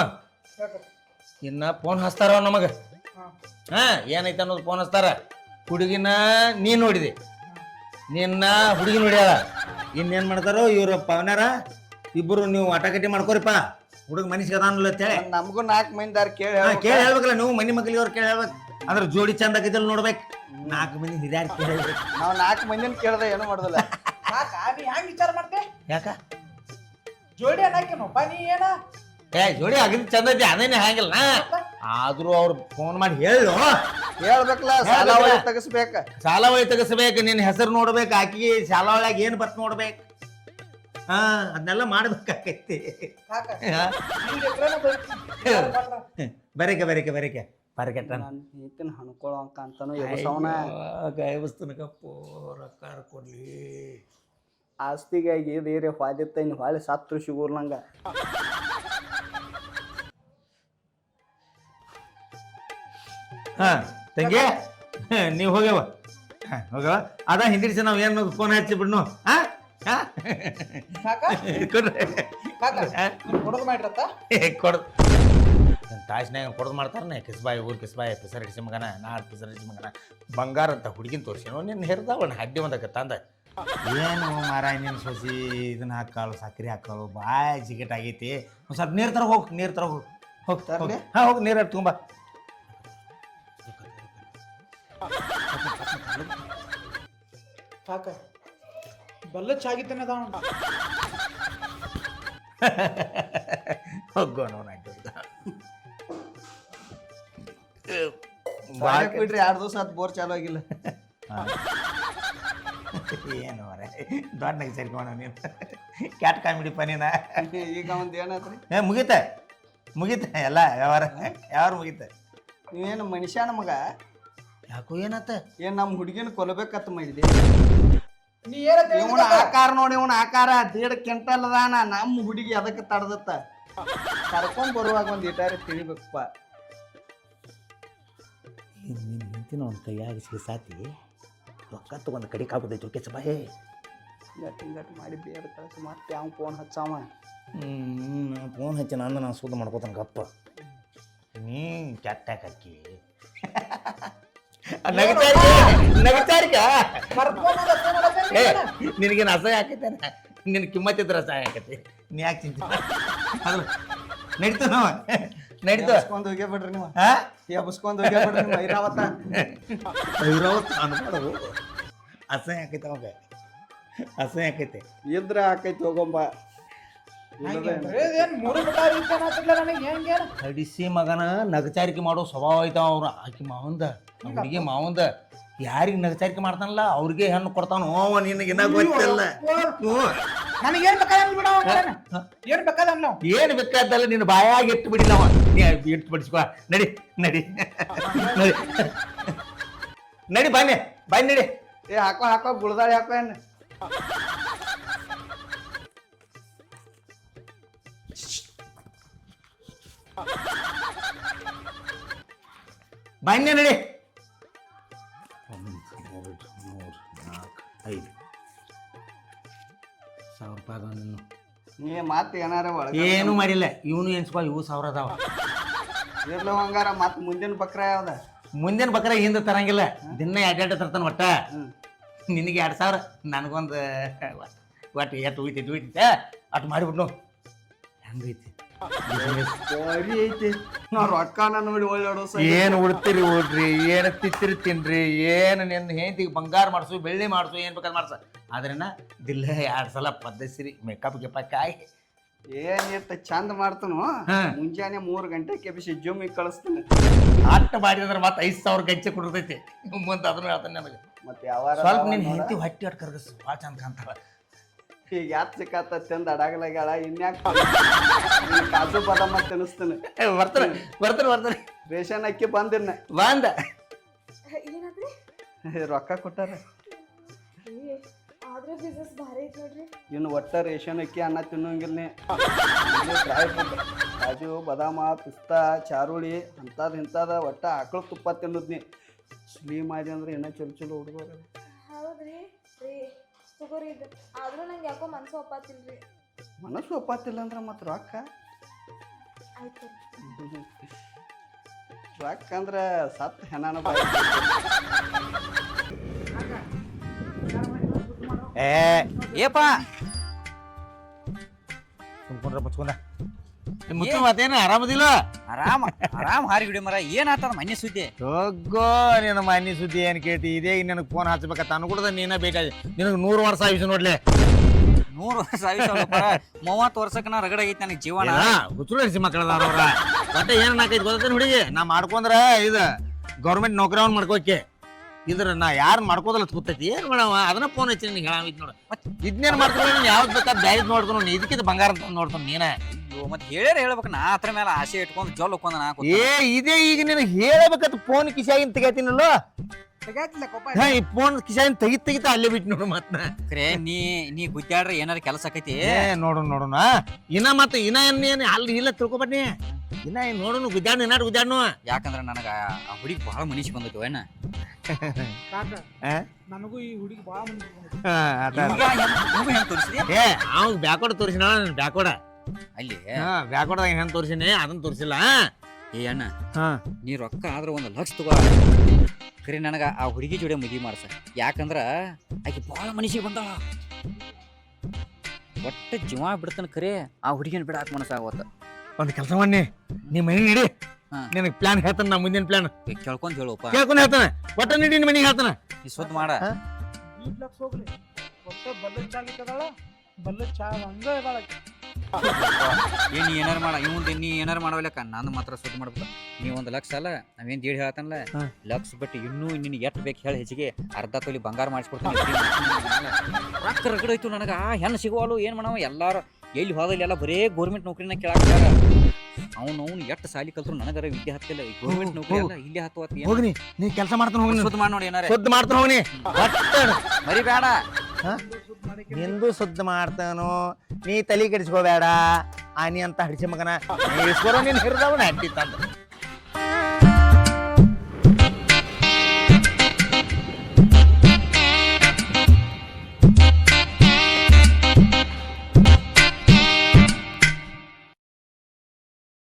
ಇನ್ನ ಫೋನ್ ಹಚ್ತಾರ ನಮಗೆ ಏನೈತೆ ಅನ್ನೋದು ಫೋನ್ ಹಚ್ತಾರ. ಹುಡುಗಿನ ನೀನು ನೋಡಿದೆ ನಿನ್ನ ಹುಡುಗಿ ನೋಡ್ಯಾರ ಇನ್ನೇನು ಮಾಡ್ತಾರೋ ಇವ್ರ ಪವನ್ಯಾರ ಇಬ್ಬರು ನೀವು ಆಟಕಟ್ಟಿ ಮಾಡ್ಕೋರಿಪ್ಪ ಹುಡುಗ ಮನಸ್ಸಿಗೆ ಅದಾನಲ್ಲ ಅಂತೇಳಿ ನಮಗೂ 4 ಮಂದಿದಾರ ಕೇಳಿ ಕೇಳಿ ಹೇಳ್ಬೇಕಲ್ಲ ನೀವು ಮನಿ ಮಕ್ಕಳಿಗೆ ಕೇಳಿ ಹೇಳ್ಬೇಕು ಅದ್ರ ಜೋಡಿ ಚಂದ ಆಗಿದ್ದಲ್ಲಿ ನೋಡ್ಬೇಕು 4 ಮಂದಿ ಹಿರಿಯರು ಕೇಳಿ ಹೇಳ್ಬೇಕು. ನಾವು 4 ಮಂದಿನ ಕೇಳ್ದೆ ಏನು ಮಾಡೋದಿಲ್ಲ. ನೀ ಹೆಂಗ್ ವಿಚಾರ ಮಾಡ್ತೆ ಯಾಕ ಜೋಡಿ ಅನ್ನಕೇನಪ್ಪ ನೀ ಏನ ಏ ಜೋಡಿ ಆಗಿದ್ ಚಂದ ಐತಿ ಅದೇನೆ ಹಂಗಿಲ್ಲ ಆದ್ರೂ ಅವ್ರು ಫೋನ್ ಮಾಡಿ ಹೇಳು ಹೇಳ್ಬೇಕಲ್ಲ ಸಾಲ ಒಳಗೆ ತೆಗಿಸ್ಬೇಕ ಸಾಲ ಒಳಗೆ ತೆಗಿಸ್ಬೇಕು ನಿನ್ನ ಹೆಸರು ನೋಡ್ಬೇಕು ಆಕಿಗೆ ಸಾಲ ಒಳಗೆ ಏನು ಬರ್ತ ನೋಡ್ಬೇಕು ಅದನ್ನೆಲ್ಲ ಮಾಡ್ಬೇಕಾಕೈತಿ. ಬರೇಕೆ ಬರೇಕೆ ಬರೇಕೆ ಬರಕೆಟ್ಟ ನಾನು ಈತನ ಹಣ್ಕೊಳಂಕ ಅಂತಾನು ಎಬಸವನ ಗಾಯಬಸ್ತನಕಪ್ಪು ರೊಕ್ಕ ಕೊಡ್ಲಿ ಆಸ್ತಿಗಾಗಿ ಬೇರೆ ಹಾದಿತ್ತೈನ್ ಹೊಳೆ ಸತ್ರು ಸಿಗೋರ್ಲಂಗ. ತಂಗಿ ನೀವು ಹೋಗ್ಯವ ಹೋಗವ ಅದ ಹಿಂದಿಡಿಸಿ ನಾವು ಏನು ಫೋನ್ ಹಚ್ಚಿ ಬಿಡ್ನು ಹುಡುಗ ಮಾಡಿರತ್ತ ಕೊಡ್ ತಾಸ್ನಾಗ ಕೊಡೋದು ಮಾಡ್ತಾರನೆ ಕಿಸ್ಬಾಯಿ ಊರು ಕಿಸ್ಬಾಯಿ ಪಿಸರ್ ಹಿಡಿಸಿ ಮಗನ ನಾಡ್ ಪಿಸರ್ ಹಿಡಿಸಿ ಮಗನ ಬಂಗಾರ ಅಂತ ಹುಡುಗಿನ ತೋರಿಸಿನೋ ನಿನ್ನ ಹೆರ್ದಾವಣ್ಣ ಹಡ್ಡಿ ಒಂದಕ್ಕೆ ತಂದ ಏನು ಮಾರಾಯ ನೀನು ಸೋಸಿ ಇದನ್ನ ಹಾಕಾಳು ಸಕ್ಕರೆ ಹಾಕಾಳು ಬಾಯ್ ಜಿಕೆಟ್ ಆಗೈತಿ ಒಂದು ಸ್ವಲ್ಪ ನೀರು ತರ ಹೋಗಿ ನೀರು ತರ ಹೋಗಿ ಹೋಗ್ತಾರೆ ಹಾಂ ಹೋಗಿ ನೀರು ತುಂಬ ಕಾಕ ಬಲ್ಲ ಚಾಗಿತ್ತೇನೆ ಅದ ಹೋಗೋಣ ಬಿಡ್ರಿ 2 ದಿವಸ ಆತ್ ಬೋರ್ ಚಾಲು ಆಗಿಲ್ಲ. ಏನು ಮರ ದೊಡ್ಡ ಸೇರ್ಕೋಣ ನೀನು ಕ್ಯಾಟ್ ಕಾಮಿಡಿ ಪನಿನ ಈಗ ಒಂದು ಏನಾತ್ರಿ ಮುಗೀತ ಎಲ್ಲ ವ್ಯವಹಾರ ಮುಗೀತ. ನೀವೇನು ಮನುಷ್ಯನ ಮಗ ಯಾಕೋ ಏನತ್ತ ಏನ್ ನಮ್ಮ ಹುಡುಗಿನ ಕೊಲ್ಲಬೇಕತ್ತ ಮಾಡಿದೆ. ನೀ ಏನ ಇವನ ಆಕಾರ ನೋಡಿ ಇವನ ಆಕಾರ 1.5 ಕ್ವಿಂಟಲ್ ಅದಾನ. ನಮ್ಮ ಹುಡುಗಿ ಅದಕ್ಕೆ ತಡದತ್ತ ಕರ್ಕೊಂಡ್ ಬರುವಾಗ ಒಂದು ಇಟಾರಿ ತಿಳಿಬೇಕಪ್ಪ. ನಿನ್ನ ನಿಂತಿನ ಒಂದು ಕೈಯಾಗ ಸಿಗಿಸಾತಿ ರೊಕ್ಕ ತಗೊಂಡು ಕಡೆ ಕಾಗೋದೈತು ಕೆಸ ಬಾಯೇ ಗಟ್ಟಿ ಮಾಡಿ ಬೇರೆ ಕಳಿಸಿ ಮತ್ತೆ ಅವ್ನು ಫೋನ್ ಹಚ್ಚಾವ. ಫೋನ್ ಹಚ್ಚಿ ನಾನು ಸುದ್ದ ಮಾಡ್ಕೋತಾನೆ ಗಪ್ಪ ನೀ ಕೆಟ್ಟಾಕಿ ನಿನಗೇನು ಅಸಹ್ಯ ಹಾಕೈತೇನೆ ನಿನ್ನ ಕಿಮ್ಮತ್ತಿದ್ರೆ ಅಸಹ್ಯ ಹಾಕೈತಿ ನೀ ಯಾಕೆ ಚಿಂತೆ ಅದು ನಡೀತು ನಾವು ನಡೀತು ಎಬ್ಸ್ಕೊಂಡ್ ಹೋಗೇ ಬಿಡ್ರಿ ನೀವು ಎಬ್ಸ್ಕೊಂಡ್ ಹೋಗೇ ಬಿಡ್ರಿ ನೀವು ಐರಾವತ್ತ ಅನ್ಬಾರ್ದು ಅಸಹ್ಯ ಆಕೈತೆ ಅವಾಗ ಅಸಹ್ಯ ಆಕೈತೆ ಇದ್ರ ಆಕೈತಿ ಹೋಗೊಂಬ ಅಡಿಸಿ ಮಗನ ನಗಚಾರಿಕೆ ಮಾಡೋ ಸ್ವಭಾವ ಐತಾವ ಅವ್ರು ಆಕಿ ಮಾವಂದ ಹುಡುಗಿ ಮಾವಂದ ಯಾರಿಗೆ ನಗಚಾರಿಕೆ ಮಾಡ್ತಾನಲ್ಲ ಅವ್ರಿಗೆ ಹೆಣ್ಣು ಕೊಡ್ತಾನ ನಿನಗೆ ಗೊತ್ತಿಲ್ಲ ಏನ್ ಬೇಕಾದಲ್ಲ ನಿನ್ನ ಬಾಯಾಗಿ ಇಟ್ಟು ಬಿಡಿಲ್ಲ ಅವ ಇಟ್ಟು ಬಿಡಿಸ್ಕೊ ನಡಿ ನಡಿ ನಡಿ ನಡಿ ಬನ್ನಿ ನಡಿ ಏ ಹಾಕೋ ಗುಳ್ದಾಳಿ ಹಾಕೋ ಏನ್ ಬನ್ನಿ ನಡಿ 1 2 3 4 5 1000 ರೂಪಾಯಿ ಅದಾವ ನೀನು ನೀ ಮತ್ತೆ ಏನಾರ ಒಳಗೆ ಏನು ಮಾಡಿಲ್ಲ ಇವನು ಎನ್ಸ್ಕೊ ಇವು 1000 ಅದಾವ ಇರ್ಲ ಹಂಗಾರ ಮತ್ತೆ ಮುಂದಿನ ಬಕ್ರ ಯಾವ್ದ ಮುಂದಿನ ಬಕ್ರ ಹಿಂದೆ ತರಂಗಿಲ್ಲ ದಿನ 2 ತರ್ತಾನ ಒಟ್ಟ ನಿನಗೆ 2000 ನನಗೊಂದು ಒಟ್ಟು ಎಷ್ಟು ಉಳಿತೈತಿ ಅಟ್ಟು ಮಾಡಿಬಿಡ್ನು ಹೆಂಗೈತಿ ಸರಿ ಐತಿ ನಾ ರೊಕ್ಕನ ನೋಡಿ ಓಡಾಡೋ ಏನ್ ಉಡ್ತೀರಿ ಉಡ್ರಿ ಏನ್ ತಿತ್ತಿರಿ ತಿನ್ರಿ ಏನ್ ನಿನ್ನ ಹೆಂಡತಿಗೆ ಬಂಗಾರ ಮಾಡ್ಸು ಬೆಳ್ಳಿ ಮಾಡ್ಸು ಏನ್ ಬೇಕಾದ್ ಮಾಡ್ಸ ಆದ್ರನ ದಿಲ್ಲ 2 ಸಲ ಪದ್ಧತಿರಿ ಮೇಕಪ್ ಗಿಪಕ್ ಆಗಿ ಏನಿತ್ತ ಚಂದ ಮಾಡ್ತನು ಮುಂಜಾನೆ 3 ಗಂಟೆ ಕೆಬಿಸಿ ಜುಮ್ಮಿಗೆ ಕಳಿಸ್ತೀನಿ ಆಟ ಮಾಡಿದ್ರೆ ಮತ್ತೆ 5,000 ಗಂಟೆ ಕೊಡ್ತೈತಿ ಮುಂದೆ ಅದನ್ನ ಹೇಳ್ತಾನೆ ನನಗೆ ಮತ್ತೆ ಯಾವಾಗ ಸ್ವಲ್ಪ ನಿನ್ ಹೆಂಡತಿ ಹೊಟ್ಟಿ ಅಟ್ ಕರ್ಗಸ್ ಭಾಳ ಚಂದ ಕಾಣ್ತಾಳ ಈಗ ಯಾತ್ ಸಿಕ್ಕಾತ ಚಂದ ಅಡಗಲಾಗ್ಯಾಳ ಇನ್ಯಾಕ ಕಾಜು ಬಾದಾಮ ತಿನ್ನಿಸ್ತೀನಿ ಬರ್ತಾನೆ ರೇಷನ್ ಅಕ್ಕಿ ಬಂದಿನ ಬಂದ ಏನಾದ್ರಿ ರೊಕ್ಕ ಕೊಟ್ಟಾರ ಆದ್ರೆ ಬಿಸ್ನೆಸ್ ಭಾರಿ ಐತ್ ನೋಡ್ರಿ ಇನ್ನು ಒಟ್ಟ ರೇಷನ್ ಅಕ್ಕಿ ಅನ್ನ ತಿನ್ನೋಂಗಿಲ್ಲ ಡ್ರೈ ಫ್ರೂಟ್ ಕಾಜು ಬಾದಾಮ ಪಿಸ್ತಾ ಚಾರುಳಿ ಇಂಥದ ಒಟ್ಟ ಆಕಳ ತುಪ್ಪ ತಿನ್ನೋದ್ನಿ ಸ್ಲೀಮ್ ಆದಿ ಅಂದ್ರೆ ಇನ್ನೂ ಚಲೋ ಹುಡುಗರು ಹೌದ್ರಿ ರೀ ತಗೋರಿ ಇದು ಆದ್ರೂ ನಂಗೆ ಯಾಕೋ ಮನ್ಸು ಒಪ್ಪಾತಿಲ್ರಿ ಮನಸ್ಸು ಒಪ್ಪಾತಿಲ್ಲ ಅಂದ್ರೆ ಮತ್ತೆ ರೊಕ್ಕ ಆಯ್ತು ರೊಕ್ಕ ಅಂದ್ರೆ ಸತ್ ಹೆನಾನ ಬಾಯಿ ಏಪ ಸುಮ್ಕೊಂಡ್ರ ಮುಚ್ಕೊಂಡ ಮುಚ್ಚ ಮಾತೇನ ಆರಾಮದಿಲ್ಲ ಆರಾಮ್ ಹಾರಿ ಬಿಡಿ ಮರ ಏನಾತದ ಮನೆ ಸುದ್ದಿ ಹೋಗೋ ನಿನ್ನ ಮನೆ ಸುದ್ದಿ ಏನ್ ಕೇಳ್ತಿ ಇದೇ ನನಗೆ ಫೋನ್ ಹಚ್ಬೇಕತ್ತ ಅನ್ಕೊಡ್ದ ನೀನ ಬೇಕಾಗಿ ನಿನಗೆ 100 ವರ್ಷ ಆಯುಷ್ ನೋಡ್ಲೆ 100 ವರ್ಷ ಆಯುಷ್ 30 ವರ್ಷಕ್ಕೆ ನಾ ರಗಡ ಆಗೈತಿ ನನಗೆ ಜೀವನ ಹುಚ್ಚು ನಡೆಸಿ ಮಕ್ಕಳದಾರ ಅವ್ರ ಒಟ್ಟ ಏನ್ ನಾಕೈತಿ ಗೊತ್ತೇನು ಹುಡುಗಿ ನಾ ಮಾಡ್ಕೊಂಡ್ರ ಇದು ಗೌರ್ಮೆಂಟ್ ನೌಕರಿ ಅವ್ನು ಮಾಡ್ಕೋಕೆ ಇದ್ರ ನಾ ಯಾರು ಮಾಡ್ಕೋದಲ್ಲ ಕೂತೈತಿ ಏನ್ ಮಾಡವ ಅದನ್ನ ಫೋನ್ ಹಚ್ಚಿ ನಿಂಗೆ ಹೇಳಾವಿತ್ ನೋಡ ಇದನ್ನೇನ್ ಮಾಡ್ತಾನೆ ನೀನ್ ಯಾವ್ದು ಬೇಕಾದ ಬ್ಯಾರಿದ್ ನೋಡ್ತಾನು ಇದಕ್ಕಿಂತ ಬಂಗಾರ ಅಂತ ನೋಡ್ತಾನ ನೀನ ಮತ್ತೆ ಹೇಳ್ಬೇಕು ನಾ ಅದ್ರ ಮೇಲೆ ಆಸೆ ಇಟ್ಕೊಂಡು ಜೋಲ್ ಹೋಗ್ಕೊಂಡ ನಾ ಇದೇ ಈಗ ನಿನಗೆ ಹೇಳಬೇಕಂತ ಫೋನ್ ಕಿಶಾಗಿನ್ ತೆಗಿತೀನಲ್ಲ ತೆಗಾತಿಲ್ಲ ಕೊಪ್ಪ ಈ ಫೋನ್ ಕಿಶಾಗಿನ್ ತೆಗಿತ ಅಲ್ಲೇ ಬಿಟ್ಟು ನೋಡು ಮತ್ತ ಖರೆ ನೀ ಗುದ್ದಾಡ್ರೆ ಏನಾರ ಕೆಲಸ ಆಕೈತಿ ನೋಡೋಣ ಇನ್ನ ಏನ್ ಅಲ್ಲಿ ಇಲ್ಲ ತಿಳ್ಕೊಬಟ್ನಿ ಇನ್ನ ನೋಡೋಣ ಗುದ್ದಾಡ್ನು ಯಾಕಂದ್ರ ನನಗ ಆ ಹುಡುಗಿ ಬಹಳ ಮನಸ್ಸಿಗೆ ಬಂದೈತಿ ಏನ ಕಾಕ ನನಗೂ ಈ ಹುಡುಗಿ ಬಾಳ ಹೆಂಗ್ ತೋರಿಸಿದೆ ಏ ಅವ್ ಬ್ಯಾಕೋಡ ತೋರಿಸಿನ ಬ್ಯಾಕೋಡ ಅಲ್ಲಿ ಬ್ಯಾಕೋಡದಾಗ ಹೆಂಗ್ ತೋರಿಸಿನಿ ಅದನ್ನ ತೋರಿಸಿಲ್ಲ ಏ ಅಣ್ಣ ನೀ ರೊಕ್ಕ ಆದ್ರ 1 ಲಕ್ಷ ತಗೋ ಖರೆ ನನಗ ಆ ಹುಡುಗಿ ಜೋಡಿ ಮದ್ವಿ ಮಾಡ್ಸ ಯಾಕಂದ್ರ ಆಕೆ ಬಹಳ ಮನಸ್ಸಿಗೆ ಬಂದಾಳ ಒಟ್ಟ ಜೀವ ಬಿಡ್ತಾನ ಖರೆ ಆ ಹುಡುಗಿನ ಬಿಡಾಕ ಮನಸ್ಸಾಗವತ್ತ ಒಂದ್ ಕೆಲಸ ಮಾಡಿ ನೀ ಮನೆ ನೀಡಿ ನಿನಗೆ ಪ್ಲಾನ್ ಹೇಳ್ತಾನ ನಾ ಮುಂದಿನ ಪ್ಲಾನ್ ಕೇಳ್ಕೊಂಡ್ ಹೇಳಪ್ಪ ಕೇಳ್ಕೊಂಡು ಹೇಳ್ತಾನೆ ಒಟ್ಟ ನೀಡಿ ನಿನ್ ಮನೆಗೆ ಹೇಳ್ತಾನ ನೀ ಸುದ್ದ ಮಾಡ 2 ಲಕ್ಷ ಹೋಗ್ಲಿ ಒಟ್ಟ ಬಲ್ಲದ ಚಾಲಿಕದಾಳ ಬಲ್ಲದ ಚಾ ಹಂಗ ಇದಾಳ ಏನ್ ನೀ ಏನಾರ ಮಾಡ ನೀ ಏನಾರ ಮಾಡವಲ್ಲಕ್ಕ ನಾನು ಮಾತ್ರ ಸುದ್ದ ಮಾಡ್ಬೇಕು ನೀ 1 ಲಕ್ಷ ಅಲ್ಲ ನಾವೇನ್ ದೇಡ್ ಹೇಳ್ತಾನಲ್ಲ ಲಕ್ಷ ಬಿಟ್ಟು ಇನ್ನೂ ನಿನ್ ಎಟ್ ಬೇಕು ಹೇಳಿ ಹೆಚ್ಚಿಗೆ ಅರ್ಧ ತೊಲಿ ಬಂಗಾರ ಮಾಡಿಸ್ಕೊಡ್ತೀನಿ ರೊಕ್ಕ ರಗಡೈತು ನನಗ ಹೆಣ್ಣು ಸಿಗುವಳು ಏನ್ ಮಾಡವ ಎಲ್ಲಾರು ಎಲ್ಲಿ ಹೋದಲ್ಲಿ ಎಲ್ಲ ಬರೇ ಗೌರ್ಮೆಂಟ್ ನೌಕರಿನ ಕೇಳಾಕ್ತಾರ ಅವ್ನು ಎಟ್ಟು ಸಾಲಿ ಕಲ್ತ್ರು ನನಗರ ವಿದ್ಯೆ ಹತ್ತಿಲ್ಲ ಗೌರ್ಮೆಂಟ್ ನೌಕರಿ ಎಲ್ಲ ಇಲ್ಲೇ ಹತ್ತು ಹೋಗ್ನಿ ನೀ ಕೆಲಸ ಮಾಡ್ತಾನ ಹೋಗಿ ಸುದ್ದ ಮಾಡಿ ನೋಡಿ ಏನಾರ ಸುದ್ದ ಮಾಡ್ತಾನ ಹೋಗ್ನಿ ಮರಿ ಬೇಡ ನಿಂದು ಸುದ್ದ ಮಾಡ್ತಾನು ನೀ ತಲೆ ಕೆಡಿಸ್ಕೋಬೇಡ ಆನಿ ಅಂತ ಹಡಿಸಿ ಮಗನ ಇಸ್ಕೊರೋ ನೀನ್ ಹಿರಿದವನ ಹಟ್ಟಿ ತಂದ